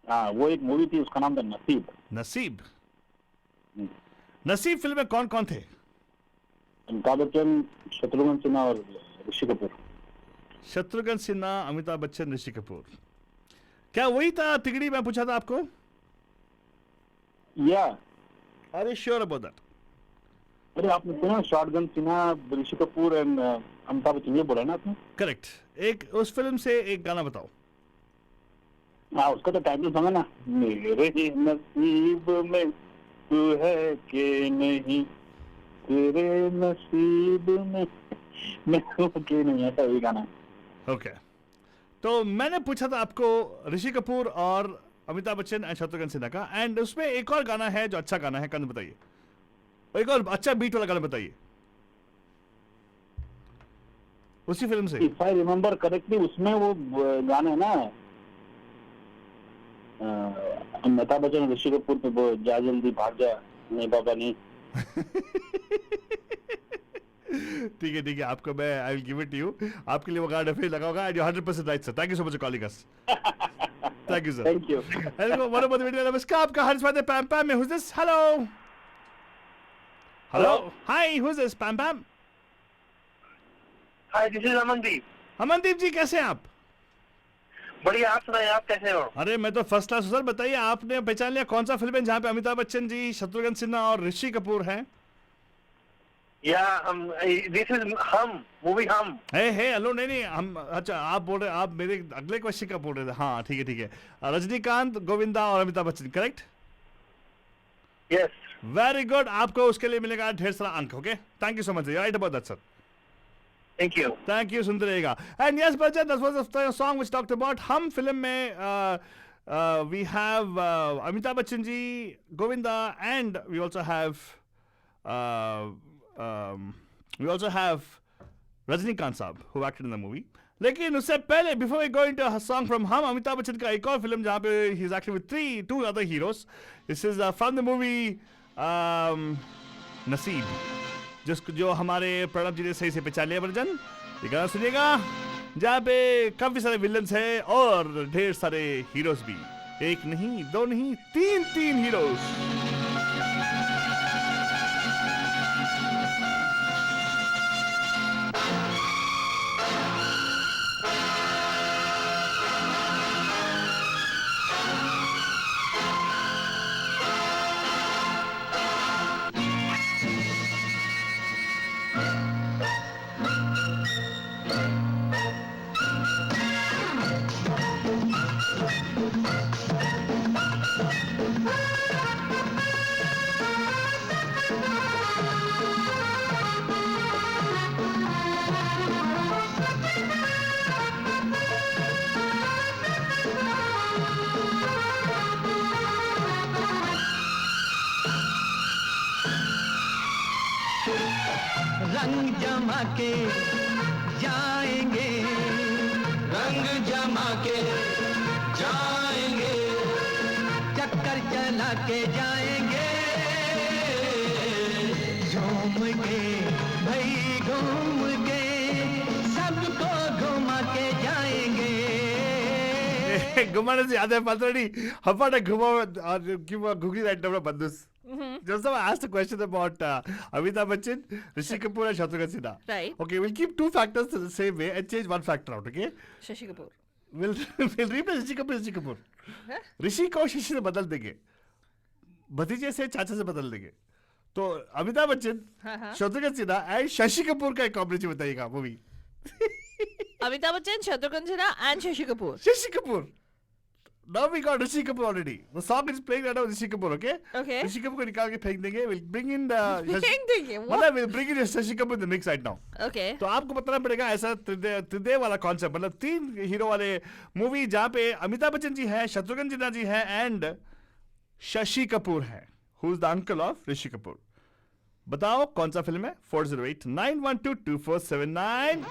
हाँ, वो एक मूवी थी, उसका नाम था नसीब। नसीब? नसीब फिल्म में कौन कौन थे? अमिताभ बच्चन, शत्रुघ्न सिन्हा और ऋषि कपूर। शत्रुघ्न सिन्हा, अमिताभ बच्चन, ऋषि कपूर। क्या वही था तिगड़ी में पूछा था आपको? या अरे श्योर अबाउट दैट? अरे आपने सुना शॉटगन सिन्हा, ऋषि कपूर एंड अमिताभ बच्चन ये बोला ना आपने? करेक्ट। एक उस फिल्म से एक गाना बताओ। हाँ, उसका तो टाइटल सॉन्ग है ना, मेरे ही नसीब में तू है कि नहीं, तेरे नसीब में मैं हूँ कि नहीं, ऐसा ही गाना है। ओके, तो मैंने पूछा था आपको ऋषि कपूर और अमिताभ बच्चन एंड शत्रुघ्न सिन्हा का, एंड उसमें एक और गाना है जो अच्छा गाना है, कौन बताइए? एक और अच्छा बीट वाला गाना बताइए उसी फिल्म से। इफ आई रिमेम्बर करेक्टली उसमें वो गाना है ना, अमिताभ बच्चन और ऋषि कपूर पे वो जा जल्दी भाग जा, नहीं बाबा नहीं। ठीक है, आपको मैं I will give it you, आपके लिए वो गाना फिर लगा होगा, and you 100% right sir. Thank you so much for calling us. Thank you sir. Thank you. Hello, one of the video, नमस्कार, आपका हर्ष वादे पैम पैम में, who is this? Hello hello, hi, who is this? पैम पैम। Hi, this is Amandeep. Amandeep ji, कैसे हैं आप? बढ़िया, आप सुनाइए, आप कैसे हो? अरे मैं तो फर्स्ट क्लास हूं सर। बताइए, आपने पहचान लिया कौन सा फिल्म है जहाँ पे अमिताभ बच्चन जी, शत्रुघ्न सिन्हा और ऋषि कपूर हैं? या दिस इज हम, मूवी हम। है हेलो, नहीं हम, अच्छा आप बोल रहे, आप मेरे अगले क्वेश्चन का बोल रहे थे। हाँ ठीक है, रजनीकांत, गोविंदा और Amitabh Bachchan, correct? Yes. Very good, आपको उसके लिए मिलेगा ढेर सारा अंक। Okay, thank you so much, right about that sir. Thank you. सुनते रहेगा। And yes Bachchan, that was the song which talked about Hum film में we have Amitabh Bachchan ji, Govinda, and we also have Rajinikanth साहब who acted in the movie. लेकिन उससे पहले, before we go into a song from हम, अमिताभ बच्चन का एक और फिल्म जहाँ पे he is acting with two other heroes. This is from the movie नसीब, जो हमारे प्रणब जी ने सही से पहचान लिया वर्जन। ये गाना सुनिएगा जहाँ पे काफी सारे विलन्स हैं और ढेर सारे हीरोज भी, एक नहीं, दो नहीं, तीन हीरोज। रंग जमा के जाएंगे, रंग जमा के जाएंगे, चक्कर चला के जाएंगे, झूम के भाई घूम के सबको घुमा के जाएंगे। घुमाने से याद है पलटनी, हमारे घुमा घुगी राइट नंबर बंदूस। Just now I asked a question about Amitabh Bachchan, Rishi Kapoor and Shatrughan Sinha. Right. Okay, we'll keep two factors the same way and change one factor out, okay? Shashi Kapoor. We'll replace Rishi Kapoor. ऋषि को शशि से बदल देंगे, भतीजे से चाचा से बदल देंगे। तो अमिताभ बच्चन, शत्रुघ्न सिन्हा एंड शशि कपूर का एक कॉम्बिनेशन बताइएगा movie. Amitabh Bachchan, Shatrughan Sinha and Shashi Kapoor. Shashi Kapoor. Now we got Rishi Kapoor already. The song is playing right now with Rishi Kapoor, okay? Okay. Rishi Kapoor को निकाल के फेंक देंगे. We'll bring in the फेंक देंगे, what? मतलब we'll bring in Shashi Kapoor in the mix right now. Okay. तो आपको बताना पड़ेगा ऐसा त्रिदेव वाला कॉन्सेप्ट, मतलब तीन हीरो वाले मूवी जहाँ पे अमिताभ बच्चन जी हैं, शत्रुघ्न सिन्हा जी हैं एंड शशि कपूर हैं, who is the uncle of Rishi Kapoor. बताओ कौन सा फिल्म है? 408-912-2479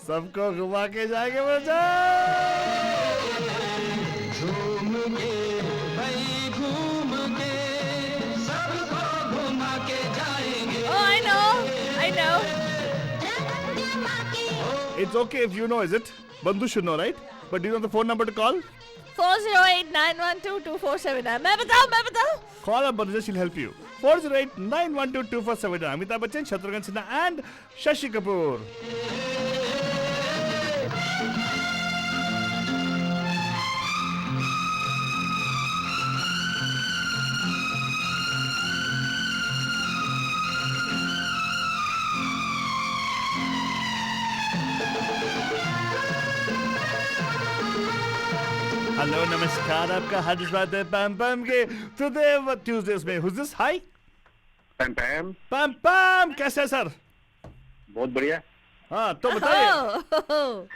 सबको घुमा के जाएंगे बच्चा। घूम के भाई घूम के सबको घुमा के जाएंगे। Oh, I know. It's okay if you know, is it? Bandhu should know, right? But do you know the phone number to call? 408-912-2479. मैं बताऊं? Call up Bandhu, she'll help you. 408-912-2479. Amitabh Bachchan, Shatrughan Sinha and Shashi Kapoor. Hello नमस्कार, आपका हार्दिक स्वागत है पैम पैम के today Tuesdays में। Who's this? हाय पैम पैम, पैम पैम, कैसे है सर? बहुत बढ़िया। हाँ तो बताइए, ओह,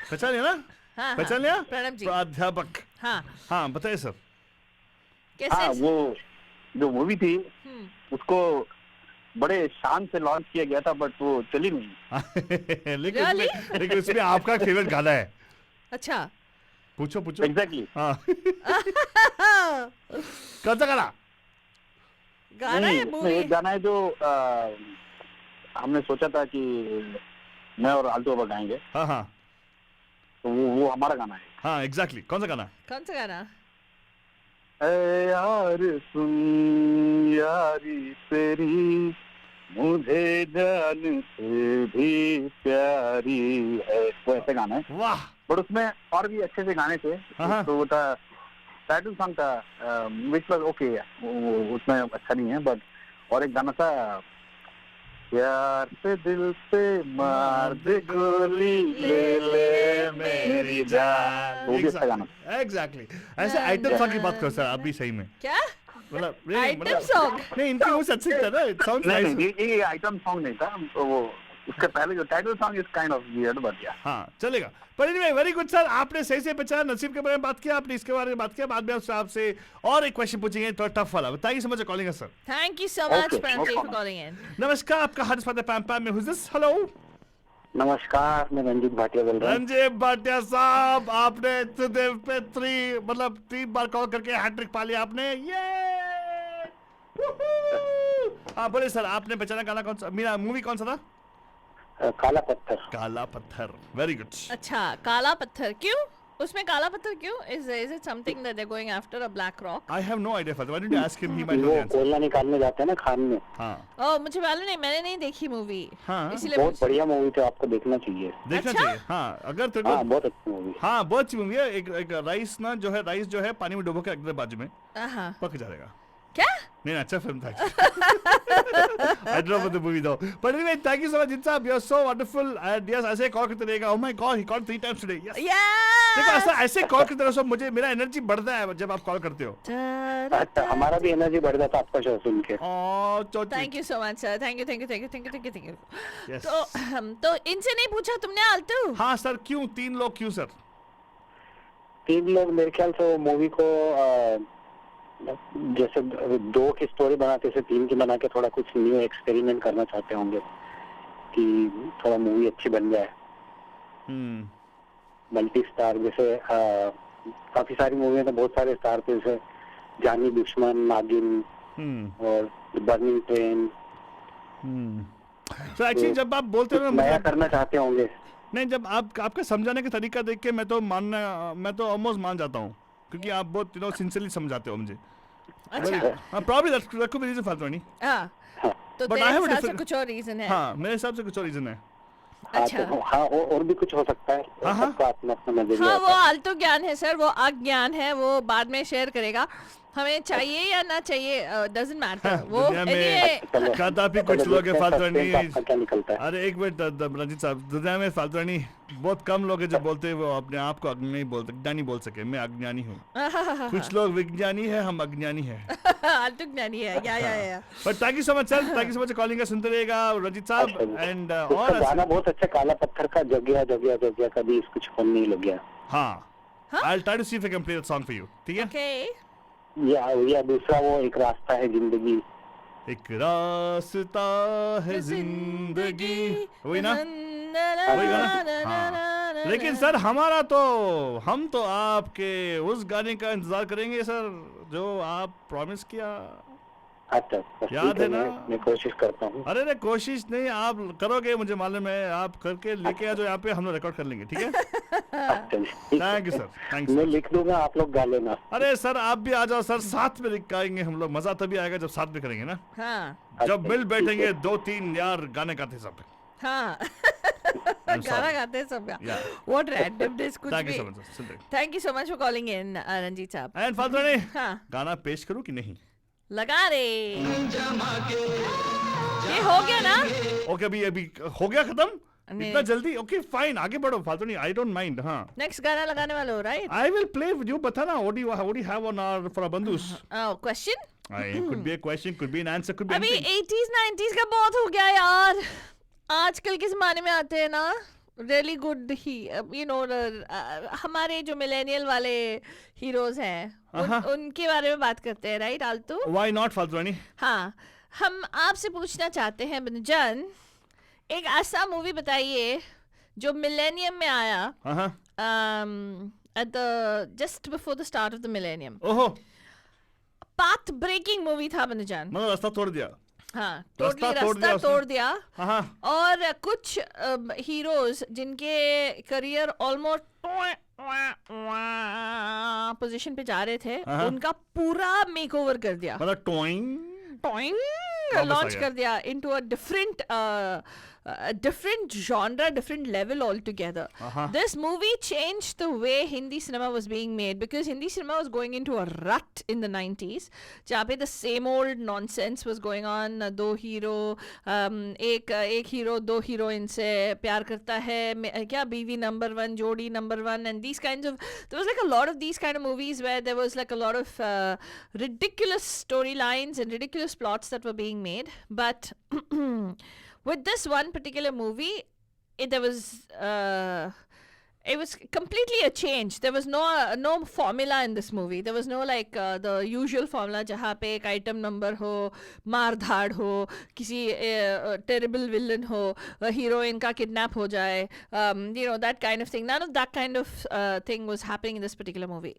पहचान लिया ना? हाँ, पहचान लिया? प्रणब जी। प्राध्यापक। हाँ, हाँ बताइए सर। कैसे? हाँ, वो जो मूवी थी उसको बड़े शान से लॉन्च किया गया था, बट वो चली नहीं। लेकिन उसमें आपका फेवरेट गाना है। अच्छा। पूछो पूछो। एग्जैक्टली। हाँ कौन सा गाना? गाना है उसमें मूवी? एक गाना है जो हमने सोचा था कि मैं और आल्टो बाबा गाएंगे, हाँ हाँ तो वो हमारा गाना है। हाँ एग्जैक्टली। कौन सा गाना? कौन सा गाना? ऐ यार सुन यारी तेरी मुझे जान से भी प्यारी है, वो ऐसे गाना है। वाह। बट उसमें और भी अच्छे से गाने थे। हाँ। तो वो था टाइटल सॉन्ग था विच वाज ओके, उसमें अच्छा नहीं है, बट और एक गाना था प्यार से दिल पे मार दे गोली ले ले मेरी जान, वो भी अच्छा गाना था। एग्जैक्टली। ऐसे आइटम सॉन्ग की बात करो सर, आप भी सही में क्या? मतलब आइटम सॉन्ग? नहीं, इनकी वो अच्छी था ना, इट साउंड्स नहीं नाइस। नहीं, ये आइटम सॉन्ग नहीं था, तो वो उसके पहले जो title song is kind of weird, but या हाँ चलेगा। पर एनीवे वेरी गुड सर, आपने सही से पहचाना, नसीब के बारे में बात किया आपने, इसके बारे में बात किया। बाद में आपसे और एक क्वेश्चन पूछेंगे, थोड़ा टफ वाला। Thank you so much calling sir. Thank you so much Okay, Pranab no ji for problem. Calling in. नमस्कार, आपका हार्दिक स्वागत है पैम पैम में। Who's this? हेलो नमस्कार, मैं रंजीत भाटिया बोल रहा हूँ। रंजीत भाटिया साहब, आपने सुदेव पे 3 बार कॉल करके हैट्रिक पा लिया आपने। ये हाँ बोले सर, आपने पहचाना गाना कौन सा, मेरा मूवी कौन सा था? काला पत्थर। काला पत्थर। Very good. अच्छा, काला पत्थर क्यों? उसमें काला पत्थर क्यों? Is it something that they're going after a black rock? I have no idea father. Why don't you ask him? He might know वो the answer. कोयला निकालने जाते हैं ना खान में। हाँ ओह, मुझे मालूम नहीं, मैंने नहीं देखी मूवी, हाँ, इसलिए बहुत बढ़िया मूवी थी, आपको देखना चाहिए। देखना अच्छा? चाहिए। हाँ अगर तेरे हाँ, को, बहुत अच्छी मूवी। हाँ बहुत अच्छी मूवी है। एक राइस ना जो है, राइस जो है पानी में डुबो के रख दे बाजू में, हाँ, पक जाएगा। क्या? नहीं अच्छा फिल्म था। I don't know about the movie though. But anyway, thank you so much, Insab. You're so wonderful. And yes, ऐसे कॉल करते रहेगा। Oh my God, he called 3 times today. Yes. देखो ऐसा ऐसे कॉल करते रहो, सब मुझे मेरा एनर्जी बढ़ता है जब आप कॉल करते हो। अच्छा, हमारा भी एनर्जी बढ़ जाता आपका शो सुन के। Thank you so much sir, thank you. Yes. तो इनसे नहीं पूछा तुमने आलतू? हाँ सर, क्यों 3 लोग क्यों सर? 3 लोग मेरे ख्याल से मूवी को जैसे 2 की स्टोरी बनाते से 3 की बना के थोड़ा कुछ न्यू एक्सपेरिमेंट करना चाहते होंगे कि थोड़ा मूवी अच्छी बन जाए। मल्टी स्टार जैसे काफी सारी मूवी में बहुत सारे स्टार थे, जैसे जानी दुश्मन, नागिन और बर्निंग ट्रेन। तो एक्चुअली जब आप बोलते हो ना, नया करना चाहते होंगे। नहीं, जब आपका समझाने का तरीका देख के मैं तो ऑलमोस्ट मान जाता हूँ, क्योंकि आप बहुत सिंसियरली समझाते हो मुझे। अच्छा, probably that could be reason फालतू नहीं। हाँ, तो But तेरे I have a हिसाब से different- कुछ और रीजन है? हाँ मेरे हिसाब से कुछ और रीजन है। अच्छा, हाँ, और भी कुछ हो सकता है। हाँ, हाँ। सबका अपना अपना नजरिया हाँ, होता वो है। आलतू ज्ञान है सर, वो अज्ञान है, वो बाद में शेयर करेगा। हमें चाहिए या ना चाहिए, डजंट मैटर। वो दुनिया में anyway, कदापि कुछ चलो लोग देखते हैं फालतू suspense नहीं। आपका क्या निकलता है। अरे एक मिनट रंजीत साहब, दुनिया में फालतू नहीं बहुत कम लोग हैं जो बोलते हैं वो अपने आप को अज्ञानी बोल सके। मैं अज्ञानी हूँ। कुछ लोग विज्ञानी है, हम अज्ञानी है। आलतू ज्ञानी है, या। But thank you so much sir, thank you so much calling का। सुनते रहेगा रंजीत साहब। एंड उसका और गाना बहुत अच्छा, काला पत्थर का जगिया जगिया जगिया कभी कुछ फोन नहीं लग गया। हाँ, I'll try to see if I can play that song for you. ठीक है? ओके, या दूसरा वो एक रास्ता है जिंदगी। एक रास्ता है जिंदगी, वही ना? वही गाना? हाँ। लेकिन सर हम तो आपके उस गाने का इंतजार करेंगे सर जो आप प्रॉमिस किया। अच्छा, याद है ना? मैं कोशिश करता हूँ। अरे कोशिश नहीं, आप करोगे मुझे मालूम है। आप करके लेके आ जाओ यहाँ पे, हम लोग रिकॉर्ड कर लेंगे। ठीक है? थैंक यू सर, थैंक मैं यू। लिख दूंगा, आप लोग गा लेना। अरे सर आप भी आ जाओ सर, साथ में लिख आएंगे हम लोग। मजा तभी आएगा जब साथ में करेंगे ना, हाँ, जब मिल बैठेंगे 2-3 यार गाने गाते सब। हाँ। I'm गाना sorry. गाते हैं सब यार। Yeah. What randomness कुछ थैंक भी। You so much sir. Thank you so much for calling in Ranjit साहब। एंड फादर ने हाँ, गाना पेश करूं कि नहीं? लगा रे। ये हो गया ना? ओके, अभी हो गया खत्म। इतना जल्दी? ओके फाइन, आगे बढ़ो, फालतू नहीं, आई डोंट माइंड. हाँ, नेक्स्ट गाना लगाने वाले हो, right? I will play with you. बता ना, what do you have on our for our bandus? Question Could be a question, could be an answer, could be अभी anything. 80s 90s का बहुत हो गया यार. आजकल के जमाने में आते हैं ना really good he, you know, हमारे जो मिलेनियल वाले हीरोज हैं उनके बारे में बात करते हैं, राइट आलतू? Why not, फालतू रानी? हाँ, हम आपसे पूछना चाहते हैं बिनजन, एक ऐसा मूवी बताइए जो मिलेनियम में आया, at the just before the start of the millennium. ओहो, पाथ ब्रेकिंग मूवी था बिनजन. मतलब रास्ता तोड़ दिया. हाँ, रास्ता रास्ता तोड़ दिया. हाँ, और कुछ हीरोज जिनके करियर ऑलमोस्ट पोजीशन पे जा रहे थे, उनका पूरा मेकओवर कर दिया. मतलब टॉइंग लॉन्च कर दिया into a different genre, different level altogether. This movie changed the way Hindi cinema was being made, because Hindi cinema was going into a rut in the 90s, जहाँ पे the same old nonsense was going on. दो hero, एक hero दो heroine से प्यार करता है, क्या बीवी नंबर 1, जोड़ी number 1, and these kinds of, there was like a lot of these kind of movies where there was like a lot of ridiculous storylines and ridiculous plots that were being made. But with this one particular movie, it was completely a change. There was no formula in this movie. There was no like the usual formula जहाँ पे एक item number हो, मार धाड़ हो, किसी terrible villain हो, heroine का kidnap हो जाए, you know, that kind of thing. None of that kind of thing was happening in this particular movie.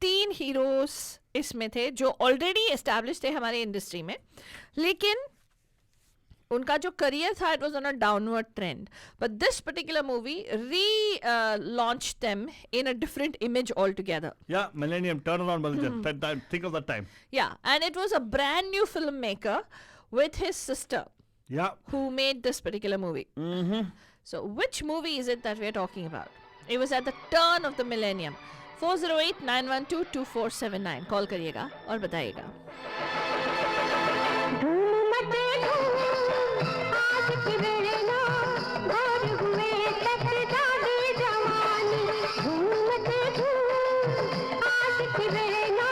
3 heroes इसमें थे जो ऑलरेडी एस्टैब्लिश थे हमारे इंडस्ट्री में, लेकिन उनका जो करियर था, it was on a downward trend. But this particular movie relaunched them in a different image altogether. Yeah, millennium turnaround, Baljan. Think of that time. Yeah, and it was a brand new filmmaker with his sister. Yeah. Who made this particular movie. So which movie is it that we're talking about? It was at the turn of the millennium. 408-912-2479. Call करिएगा और बताइएगा. धूम मचे धूम आज की बेला भोर हुए तक जागे जवानी. धूम मचे धूम आज की बेला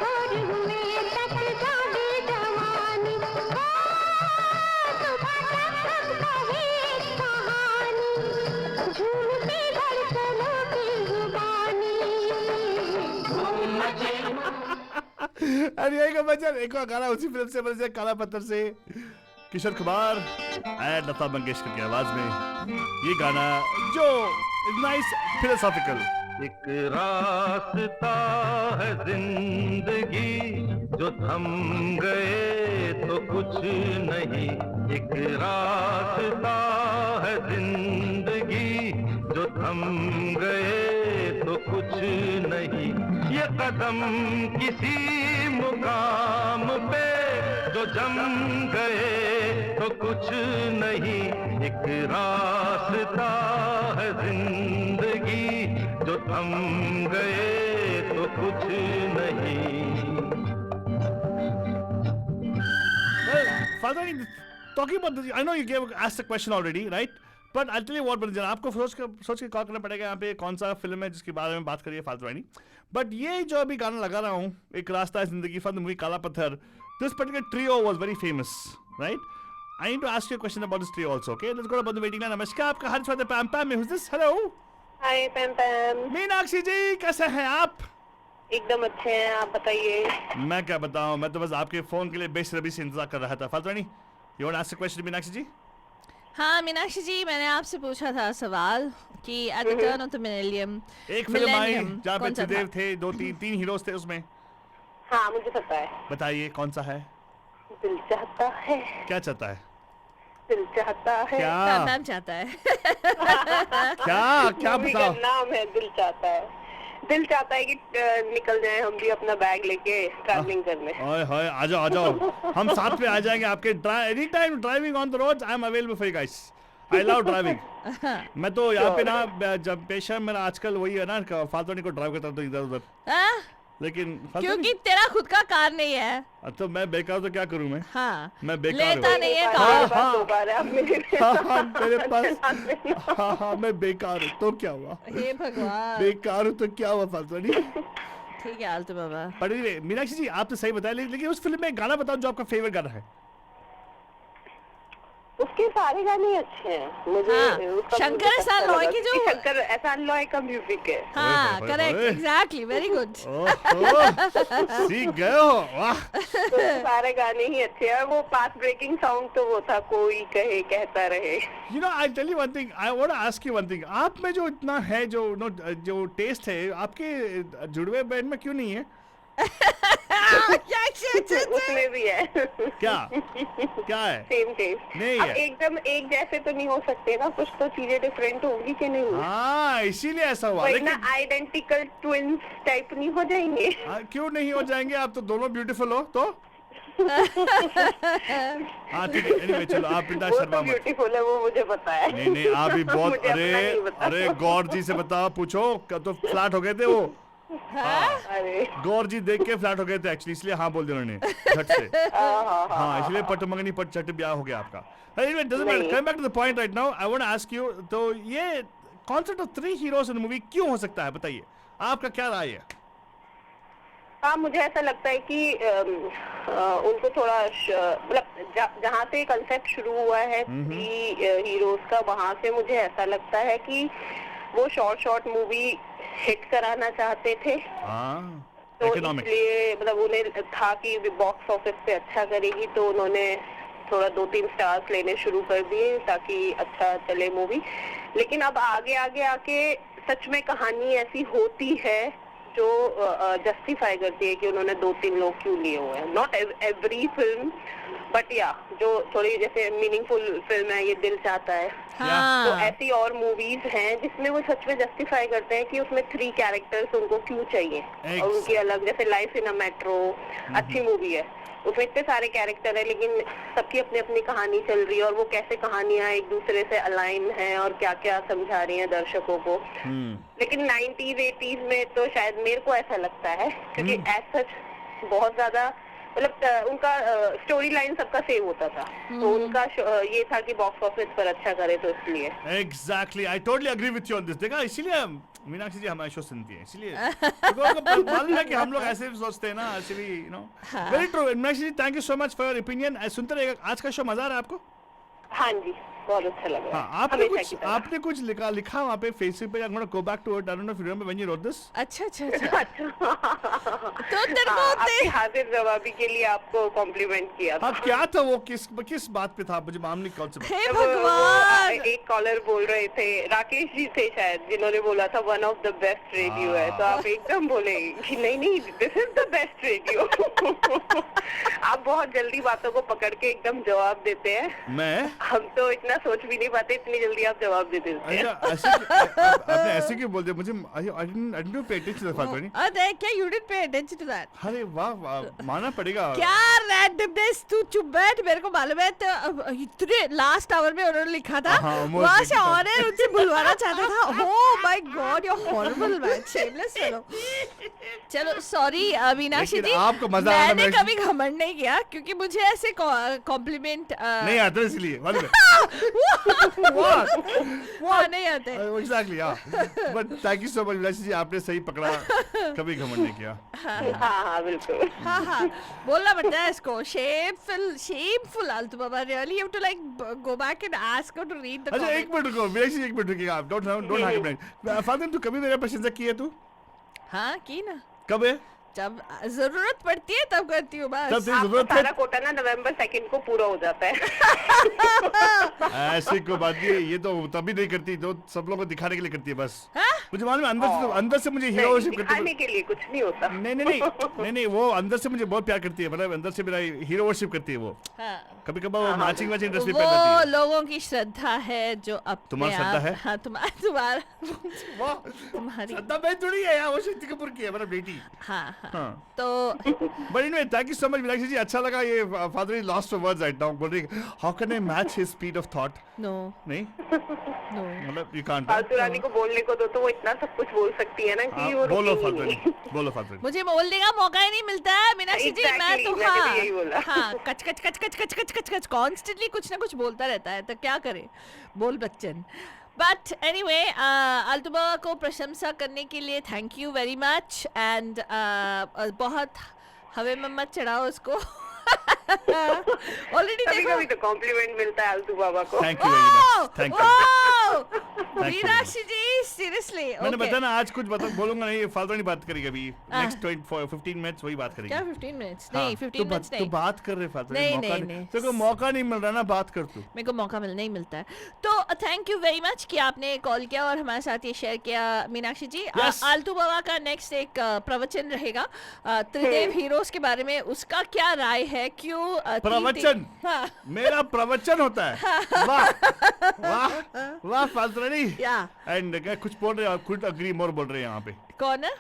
भोर हुए तक जागे जवानी. सुबह तक कहे कहानी झूमती धड़कनों की जुबानी. अरे यही का बच्चा एक और गाना उसी फिल्म से बजे काला पत्थर से किशोर कुमार एंड लता मंगेशकर की आवाज में ये गाना जो नाइस फिलोसॉफिकल. एक रास्ता है जिंदगी जो थम गए तो कुछ नहीं. एक रास्ता है जिंदगी जो थम गए तो कुछ नहीं. ये कदम किसी मुकाम पे जो जम गए तो कुछ नहीं. एक रास्ता है जिंदगी जो थम गए तो कुछ नहीं. Father, talking about this, I know you asked the question already, right? But I'll tell you what, brother, आपको सोच के कॉल करना पड़ेगा यहाँ पे कौन सा फिल्म है जिसके बारे में बात करिए फालतू रानी. बट ये जो अभी गाना लगा रहा हूँ, एक रास्ता है जिंदगी from the movie Kala Patthar, this particular trio was very famous, right? I need to ask you a question about this trio also. Okay, let's go about the waiting line. नमस्कार, आपका हर स्वागत है पैम पैम में. Who is this? Hello. Hi पैम Pam. Meenakshi ji, कैसे हैं आप? एकदम अच्छे हैं, आप बताइए. मैं क्या बताऊं, मैं तो बस आपके फोन के लिए बेसब्री से इंतजार कर रहा था. फालतू रानी, you want to ask a question Meenakshi ji? हाँ मीनाक्षी जी, मैंने आपसे पूछा था सवाल कि at the turn of the millennium एक फिल्म आई जहाँ पे त्रिदेव थे, 2-3 हीरोज थे उसमें. हाँ मुझे पता है. बताइए कौन सा है? दिल चाहता है. क्या चाहता है? दिल चाहता है. क्या मैम चाहता है? क्या बताओ? नाम है दिल चाहता है. दिल चाहता है कि निकल जाए हम भी अपना बैग लेके ट्रैवलिंग करने. ओए होए, आ जाओ हम साथ में आ जाएंगे आपके. Any time driving on the road, I am available for you guys. I love driving. मैं तो यहाँ पे ना, जब पेशा मेरा आजकल वही है ना, फालतू को ड्राइव करता हूँ इधर उधर. लेकिन फालतू क्योंकि तेरा खुद का कार नहीं है। नहीं। तो मैं बेकार तो क्या करूं मैं? हाँ, मैं बेकार लेता हूँ। नहीं है हाँ, कार। हाँ। दोबारा आप मेरे हाँ, मेरे पास हाँ, मैं बेकार हूँ तो क्या हुआ? हे भगवान। बेकार हूँ तो क्या हुआ फालतू नहीं? ठीक है आलतू बाबा। पर anyway, मीनाक्षी जी आप तो सही बताया, लेकिन उस फिल्म में गाना बताओ जो आपका फेवरेट गाना है। उसके सारे गाने अच्छे हैं मुझे। हाँ, उसका शंकर म्यूजिक अच्छा एहसान लॉय लगा, की जो- क्योंकि शंकर एहसान लॉय का म्यूजिक है। हाँ ओए, करेक्ट, ओए। Exactly, very good. सीख गए हो, वाह। तो सारे गाने ही अच्छे हैं। वो पास ब्रेकिंग सॉन्ग तो वो था, कोई कहे कहता रहे। You know, I tell you one thing. I want to ask you one thing. आप में जो इतना है, जो टेस्ट है, आपके जुड़वे बैंड में क्यों नहीं है? उसमें भी है। क्या क्या है? सेम टेस्ट नहीं अब है। एकदम एक जैसे तो नहीं हो सकते ना, कुछ तो चीजें डिफरेंट होंगी कि नहीं होंगी। हाँ, इसीलिए ऐसा हुआ। वही ना, लेकिन आइडेंटिकल ट्विंस टाइप नहीं हो जाएंगे। क्यों नहीं हो जाएंगे? आप तो दोनों ब्यूटीफुल हो तो। हाँ ठीक है, anyway, चलो आप पिता वो शर्मा तो मत। ब्यूटीफुल है, वो मुझे पता है। नहीं आप भी बहुत मुझे अपना नहीं पता। अरे गौर जी से बताओ, पूछो क्या तो फ्लैट हो गए थे वो। अरे गौर जी देख के फ्लैट हो गए थे एक्चुअली, इसलिए हाँ बोल दिया उन्होंने झट से। हाँ, इसलिए पट मंगनी पट चट ब्याह हो गया आपका। Anyway, doesn't matter. नहीं। Coming back to the point right now, I want to ask you, तो ये concept of 3 heroes in movie क्यों हो सकता है, बताइए आपका क्या राय है? हाँ, मुझे ऐसा लगता है कि उनको थोड़ा मतलब जहाँ से कंसेप्ट शुरू हुआ है 3 हीरोज का, वहाँ से मुझे ऐसा लगता है कि वो शॉर्ट मूवी हिट कराना चाहते थे। तो इकोनॉमिक। इसलिए मतलब उन्हें था कि बॉक्स ऑफिस पे अच्छा करेगी, तो उन्होंने थोड़ा 2-3 स्टार्स लेने शुरू कर दिए ताकि अच्छा चले मूवी। लेकिन अब आगे आके सच में कहानी ऐसी होती है जो जस्टिफाई करती है कि उन्होंने 2-3 लोग क्यों लिए हुए हैं। नॉट एवरी फिल्म, बट या जो थोड़ी जैसे मीनिंगफुल फिल्म है ये दिल चाहता है, तो हाँ ऐसी और मूवीज हैं जिसमें वो सच में जस्टिफाई करते हैं कि उसमें 3 कैरेक्टर्स उनको क्यों चाहिए और उनकी अलग, जैसे लाइफ इन अ मेट्रो अच्छी मूवी है, उसमें इतने सारे कैरेक्टर है लेकिन सबकी अपनी अपनी कहानी चल रही है और वो कैसे कहानियां एक दूसरे से अलाइन हैं और क्या क्या समझा रही हैं दर्शकों को। लेकिन 90s 80s में तो शायद मेरे को ऐसा लगता है, क्योंकि एज सच बहुत ज्यादा मतलब उनका स्टोरी लाइन सबका सेम होता था, तो उनका ये था कि बॉक्स ऑफिस पर अच्छा करे, तो इसलिए exactly, I totally agree with you on this. देखा, इसीलिए मीनाक्षी जी हमारे शो सुनती है, इसलिए मालूम है कि हम लोग ऐसे भी सोचते हैं ना, ऐसे भी you know. Very true. Meenakshi ji, thank you so much for your opinion. सुनते रहिएगा, आज का शो मजा आ रहा है आपको? हाँ जी, बहुत अच्छा लगा। हाँ, आपने कुछ लिखा वहाँ पे फेसबुक पे। I'm gonna go back to it. I don't know if you remember when you wrote this. अच्छा तो तेरे को आपकी हाजिर जवाबी के लिए आपको कॉम्प्लीमेंट किया था। हाँ, क्या था वो? किस बात पे था? मुझे मालूम नहीं कौन सी बात। हे वो भगवान। एक कॉलर बोल रहे थे, राकेश जी थे शायद, जिन्होंने बोला था one of the best radio है, तो आप एकदम बोले कि नहीं this is the best radio. आप बहुत जल्दी बातों को पकड़ के एकदम जवाब देते हैं। मैं हम तो इतना सोच भी नहीं पाते, इतनी जल्दी आप जवाब दे देते हैं। आपने ऐसे क्यों बोल दिया मुझे? I didn't pay attention to the fact, नहीं? अरे क्या you didn't pay attention to that? अरे वाह, मानना पड़ेगा। क्या रैंडमनेस, तू चुप बैठ, मेरे को मालूम है। तो इतने लास्ट आवर में उन्होंने लिखा था, वहाँ से ऑनर उनसे बुलवाना चाहता था। ओह my God, you horrible man, shameless. चलो सॉरी मीनाक्षी जी, आपको मजा आया? मैंने कभी घमंड नहीं किया, क्योंकि मुझे ऐसे कॉम्प्लीमेंट नहीं आता, इसलिए मालूम है। नहीं आते। Exactly, yeah. But thank you so much, Meenakshi जी, आपने सही पकड़ा, कभी घमंड नहीं किया। हाँ बिल्कुल। हाँ बोलना पड़ता है इसको। shameful Altu Baba, really you have to like go back and ask her to read the अच्छा, comment. एक मिनट रुको मीनाक्षी जी, एक मिनट रुकिएगा आप। Don't have break. फातिमा, तू कभी मेरा प्रशंसा की है तू? हाँ की ना, कब है? जब जरूरत पड़ती है तब करती हूँ बस। तब तेरी आपका जरूरत सारा है? कोटा ना नवंबर 2 को पूरा हो जाता है। ऐसी कोई बात नहीं है, ये तो तभी नहीं करती, तो सब लोगों को दिखाने के लिए करती है बस। मुझे मालूम है, अंदर से मुझे हीरोशिप करती दिखाने के लिए कुछ नहीं होता। नहीं, वो अंदर से मुझे बहुत प्यार करती है, मतलब अंदर से मेरा हीरोशिप करती है वो। कभी कभार वो मैचिंग ड्रेस भी पहन वो लेती है। लोगों की श्रद्धा है जो अपने तुम्हारी श्रद्धा है? हाँ तुम्हारी श्रद्धा मैं थोड़ी है यार, वो शक्ति कपूर की है, मतलब बेटी। हाँ हाँ तो But anyway, thank you so much, Meenakshi जी. अच्छा लगा ये father is lost for words right now. बोल रही how can I match his speed of thought? No नहीं नो मतलब you can't. फालतू रानी को बोलने को तो वो इतना सब कुछ बोल सकती है ना कि वो बोलो रुकेगी फादर नहीं। बोलो फादर. मुझे बोलने का मौका ही नहीं मिलता है मीनाक्षी जी. मैं Exactly, तो मैंने भी यही बोला। हाँ कच कच कच कच कच कच कच कच कॉन्स्टेंटली कुछ ना कुछ बोलता रहता है, तो क्या करे बोल बच्चन. बट एनीवे आल्तुबा को प्रशंसा करने के लिए thank you very much. And बहुत हवे में मत चढ़ाओ उसको. ऑलरेडी कभी देखो कभी तो कॉम्प्लीमेंट मिलता है आलतू बाबा को। Thank you very much. Thank you. you. Meenakshi ji seriously मैंने बताया ना आज कुछ बोलूंगा नहीं, फालतू नहीं बात करेगी अभी. नेक्स्ट 15 मिनट्स वही बात करेगी. क्या 15 मिनट्स हाँ, नहीं 15 मिनट्स नहीं. तो बात कर रहे फालतू. नहीं, मौका नहीं. तो को मौका नहीं मिल रहा ना, बात कर तू. मेरे को मौका नहीं मिलता है. तो थैंक यू वेरी मच कि आपने कॉल किया और हमारे साथ ये शेयर किया मीनाक्षी जी. Yes. आल्तू बाबा का नेक्स्ट एक प्रवचन रहेगा त्रिदेव हीरोज के बारे में. उसका क्या राय है, क्यों प्रवचन हाँ. मेरा प्रवचन होता है. वाह वाह वाह फालतू नहीं. या एंड कुछ बोल रहे हैं, कुड अग्री मोर बोल रहे हैं यहाँ पे. कौन है,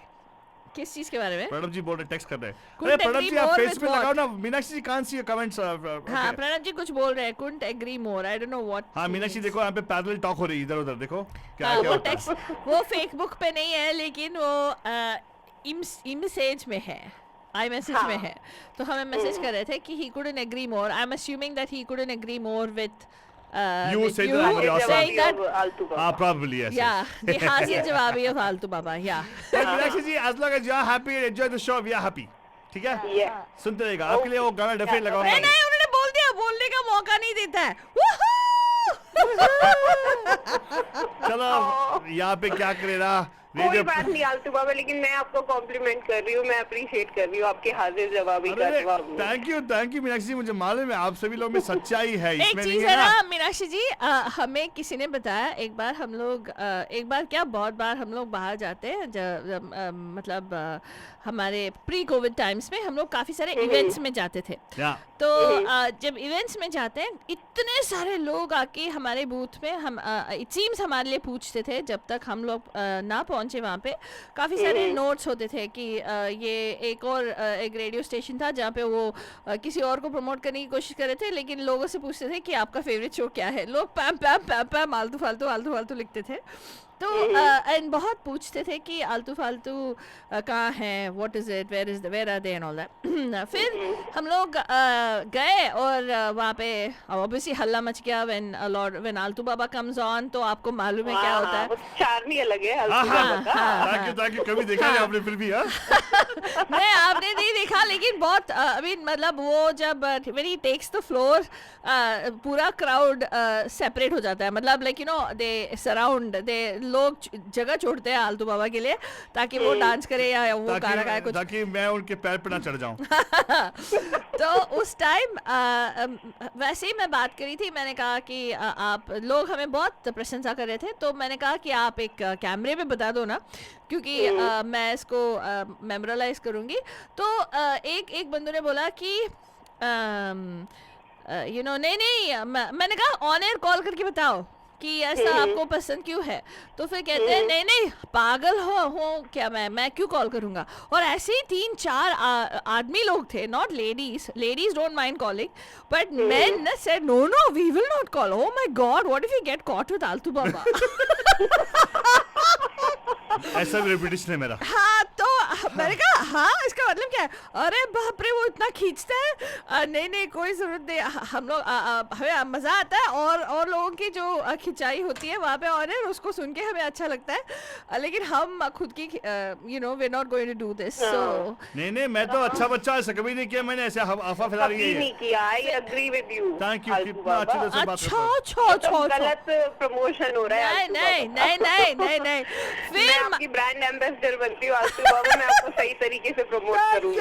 किस चीज के बारे में? प्रणब जी बोल रहे, टेक्स्ट कर रहे हैं. Couldn't अरे प्रणब agree जी आप more फेस with पे what? लगाओ ना. Meenakshi ji can't see your comments. हाँ प्रणब जी कुछ बोल रहे हैं. Couldn't agree more. I don't know what. हाँ मीनाक्षी देखो यहाँ पे पैरेलल टॉक हो रही है इधर उधर. देखो क्या क्या वो होता है. टेक्स्ट वो फेसबुक पे नहीं है, लेकिन वो इमसेज में है, आई मैसेज में है. तो हमें मैसेज कर रहे थे कि he couldn't agree more. I am assuming that he couldn't agree more with You said that over your saying that आलतू बाबा। हाँ probably yes. yeah the हाजिर जवाबी of आलतू Baba. yeah But Meenakshi ji as long as you are happy and enjoy the show, we are happy. ठीक है. Yeah. सुनते रहेगा. आपके लिए वो गाना डेफिनेट नहीं लगाऊंगा. नहीं उन्होंने बोल दिया, बोलने का मौका नहीं देता है. चलो यहाँ पे क्या करेगा. कोई बात नहीं आलतू बाबा, लेकिन मैं आपको कॉम्प्लीमेंट कर रही हूँ, मैं अप्रिशिएट कर रही हूँ आपके हाजिर जवाबी का जवाब. थैंक यू मीनाक्षी जी. मुझे मालूम है आप सभी लोग में सच्चाई है एक इसमें. चीज नहीं है है ना ना. मीनाक्षी जी, हमें किसी ने बताया एक बार हम लोग एक बार क्या बहुत बार हम लोग बाहर जाते हैं मतलब हमारे प्री कोविड टाइम्स में हम लोग काफी सारे इवेंट्स में जाते थे. तो जब इवेंट्स में जाते हैं इतने सारे लोग आके हमारे बूथ में हम इट सीम्स हमारे लिए पूछते थे. जब तक हम लोग ना पहुंचे वहाँ पे काफी सारे नोट्स होते थे कि ये एक और एक रेडियो स्टेशन था जहाँ पे वो किसी और को प्रमोट करने की कोशिश कर रहे थे, लेकिन लोगों से पूछते थे कि आपका फेवरेट शो क्या है. लोग पैम पैम पैम पैम आलतू फालतू लिखते थे. तो एंड बहुत पूछते थे कि आलतू फालतू कहाँ हैं, what is it, where are they and all that. फिर हम लोग गए और वहाँ पे ऑब्वियसली हल्ला मच गया व्हेन आलतू बाबा कम्स ऑन. तो आपको मालूम है क्या होता है. चार्मी अलग है आलतू बाबा का. Thank you. कभी देखा नहीं आपने फिर भी. नहीं आपने नहीं देखा, लेकिन बहुत आई मीन मतलब वो जब when he takes the floor पूरा क्राउड सेपरेट हो जाता है. मतलब like you know they surround, they लोग जगह छोड़ते हैं आलतू बाबा के लिए ताकि वो डांस करे या वो गाना गाए कुछ, ताकि मैं उनके पैर पे ना चढ़ जाऊं. तो उस टाइम वैसे ही मैं बात करी थी. मैंने कहा कि आप लोग हमें बहुत प्रशंसा कर रहे थे, तो मैंने कहा कि आप एक कैमरे में बता दो ना, क्योंकि मैं इसको मेमोरलाइज करूंगी. तो एक बंदू ने बोला कि यू नो नहीं मैंने कहा ऑन एयर कॉल करके बताओ कि ऐसा आपको पसंद क्यों है. तो फिर कहते हैं नहीं पागल हो क्या, मैं क्यों कॉल करूंगा. और ऐसे ही 3-4 आदमी लोग थे, not ladies don't mind calling, but men said no we will not call. Oh my god, what if we get caught with Altu Baba. ऐसा भी रेपुटेशन है मेरा. हाँ तो मैंने कहा हाँ इसका मतलब क्या है. अरे बाप रे वो इतना खींचता है. नहीं कोई जरूरत नहीं. हम लोग हमें मजा आता है और लोगों की जो खिंचाई होती है वहाँ पे और उसको सुन के हमें अच्छा लगता है, लेकिन हम खुद की you know we are not going to do this. So नहीं मैं तो अच्छा बच्चा ऐसा कभी नहीं किया मैंने. ऐसे अफवाह फैला रही है. नहीं किया. I agree with you. Thank you. कितना अच्छे से बात करते हो. अच्छा गलत प्रमोशन हो रहा है. नहीं मैं आपकी ब्रांड एम्बेसडर बनती हूँ आलतू बाबा. मैं आपको सही तरीके से प्रमोट करूंगी.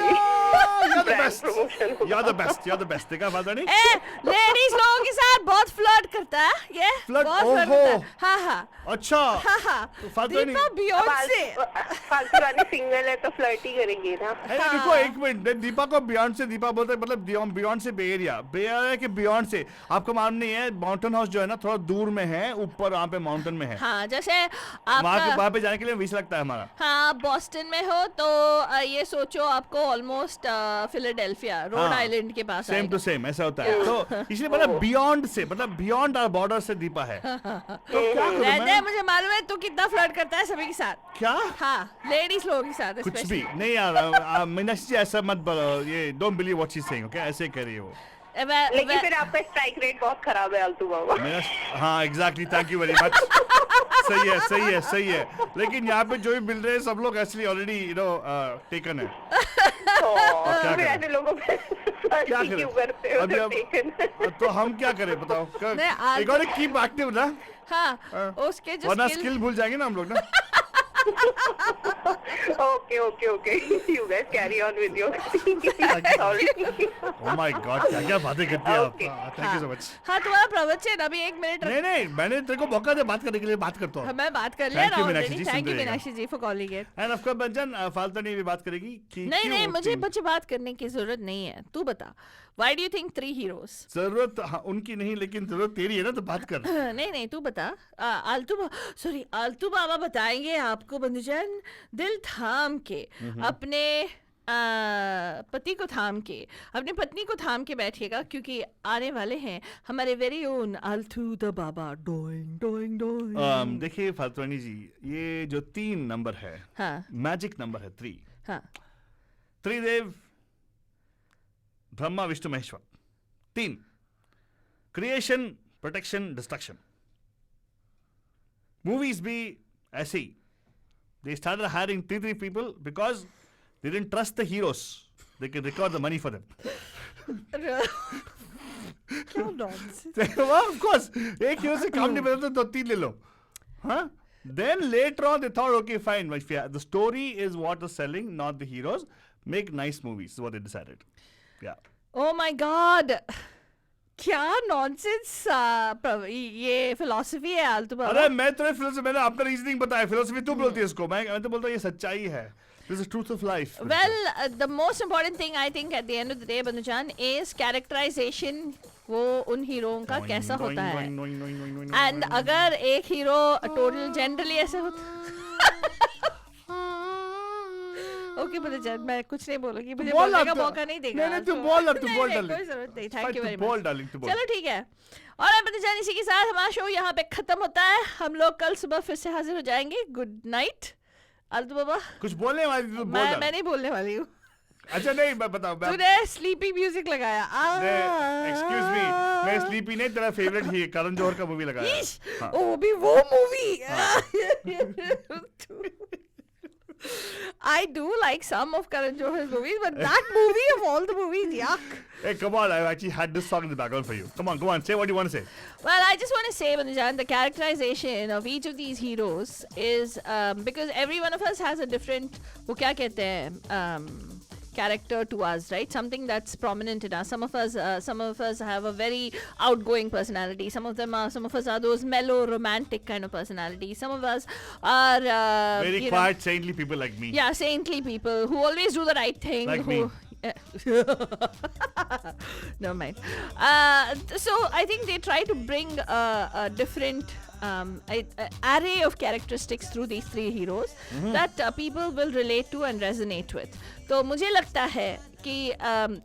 You're the best. देखा बात नहीं. लेडीज लोगों के साथ बहुत फ्लर्ट करता है ये. बहुत फ्लर्ट करता है. हाँ अच्छा. दीपा बियॉन्से. फालतू रानी सिंगल है तो फ्लर्ट ही करेंगे ना. देखो एक मिनट. दीपा को दीपा बोलते हैं मतलब बियॉन्ड से बे एरिया के बियॉन्ड से. आपको मालूम नहीं है माउंटेन हाउस जो है ना थोड़ा दूर में है, ऊपर वहाँ पे माउंटेन में है. हाँ जैसे आप वहाँ पे जाने के लिए वीसा लगता है हमारा. हाँ बॉस्टन में हो तो ये सोचो आपको ऑलमोस्ट फिलाडेल्फिया रोड आइलैंड के पास सेम टू सेम ऐसा होता है। तो इसलिए मतलब बियॉन्ड से, मतलब बियॉन्ड आवर बॉर्डर से दीपा है। तो क्या करूं मैं? मुझे मालूम है तू कितना फ्लर्ट करता है सभी के साथ। क्या? हाँ, लेडीज लोगों के साथ कुछ especially। भी नहीं यार, मीनाक्षी जी ऐसा मत बोलो, ये don't believe what she is saying, okay? ऐसे कर रही हो। लेकिन फिर आपका स्ट्राइक रेट बहुत खराब है आलतू बाबा। हाँ exactly, thank you very much. सही है, सही है, सही है। लेकिन यहाँ पे जो भी मिल रहे हैं सब लोग एक्चुअली ऑलरेडी टेकन है। फिर ऐसे लोगों पे क्या क्यों करते हो? अभी तो हम क्या करें बताओ? एक और कीप एक्टिव ना। हाँ, उसके जो वरना स्किल भूल जाएंगे ना हम लोग ना। Okay. You guys carry on with your. Sorry. Oh my God, क्या बातें करती है आप? Thank you so much. हाँ, तुम्हारा प्रवचन अभी 1 मिनट। नहीं, मैंने तेरे को मौका दे बात करने के लिए, बात करता हूँ। मैं बात कर लिया। Thank you Meenakshi ji for calling it. And of course बंजन फालतू नहीं भी बात करेगी कि नहीं, मुझे बात करने की जरूरत नहीं है। तू बता, Why do you think 3 heroes? जरूरत उनकी नहीं, लेकिन जरूरत तेरी है ना, तो बात कर। नहीं, तू बता। आलतू बाबा बताएंगे आपको बंधुजन, दिल थाम के, अपने पति को थाम के, अपनी पत्नी को थाम के बैठिएगा, क्योंकि आने वाले हैं हमारे very own Altu the Baba. Doing doing doing. देखिए फाल्तुनी जी, ये जो 3 नंबर है, हाँ, मैजिक नंबर है 3। हाँ, Tridev, Brahma Vishnu Maheshwar. 3 creation, protection, destruction. Movies भी ऐसे ही, they started hiring 3 people because they didn't trust the heroes. They can record the money for them. क्या nonsense। Of course, एक हीरो से काम नहीं बना तो 3 ले लो, हाँ? Then later on they thought, okay fine, the story is what is selling, not the heroes. Make nice movies is what they decided. Yeah. Oh my God, क्या nonsense ये फिलॉसफी है आलतू बाबा। अरे मैं तो फिलोसफी, मैंने अपना रीजनिंग बताया, philosophy तू बोलती है इसको, मैं तो बोलता हूँ ये सच्चाई है। This is truth of life. Well, the most important thing I think at the end of the day, बंधुजान, is characterization। वो उन हीरोओं का कैसा होता है। एंड अगर एक हीरो टोटल जनरली ऐसे होता ओके बंधुजान, मैं कुछ नहीं बोलूंगी, मुझे बोलने का मौका नहीं देगा। नहीं, तू बोल कोई जरूरत नहीं। Thank you very much. चलो ठीक है, और बंधुजान इसी के साथ हमारा शो यहाँ पे खत्म होता है। हम लोग कल सुबह फिर से हाजिर हो जाएंगे। गुड नाइट आलतू बाबा। कुछ बोलने वाली तू बोल। मैं नहीं बोलने वाली हूँ। अच्छा नहीं, मैं बताऊं, तूने स्लीपी म्यूजिक लगाया। एक्सक्यूज मी, मैं स्लीपी नहीं, तेरा फेवरेट ही करण जौहर का मूवी लगाया। ओ भी वो movie. I do like some of Karan Johar's movies, but that movie of all the movies, yuck. Hey, come on, I actually had this song in the background for you. Come on, say what you want to say. Well, I just want to say, Bhandujan, the characterization of each of these heroes is because every one of us has a different, वो क्या कहते हैं, character to us, right? Something that's prominent in us. Some of us have a very outgoing personality. Some of us are those mellow, romantic kind of personalities. Some of us are very quiet, saintly people like me. Yeah, saintly people who always do the right thing. Like me. Never mind. So I think they try to bring a different array of characteristics through these 3 heroes that people will relate to and resonate with. तो मुझे लगता है कि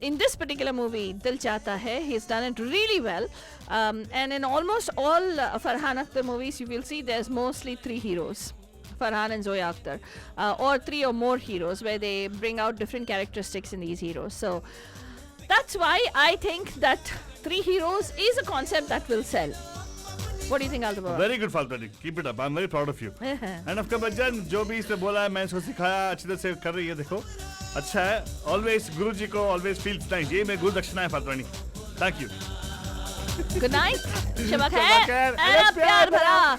in this particular movie, Dil Chahta Hai, he's done it really well. And in almost all Farhan Akhtar movies, you will see there's mostly 3 heroes. Farhan and Zoya Akhtar, or 3 or more heroes, where they bring out different characteristics in these heroes. So that's why I think that 3 heroes is a concept that will sell. What do you think, Altaba? Very good, Faltani. Keep it up. I'm very proud of you. And of course, Bachchan, जो भी इसने बोला है, मैं इसको सिखाया, अच्छी तरह से कर रही है, देखो, अच्छा है. Always गुरु जी को always feel nice. ये मेरी गुरु दक्षिणा है, Faltani. Thank you. Good night. Shaba खैर. प्यार भरा.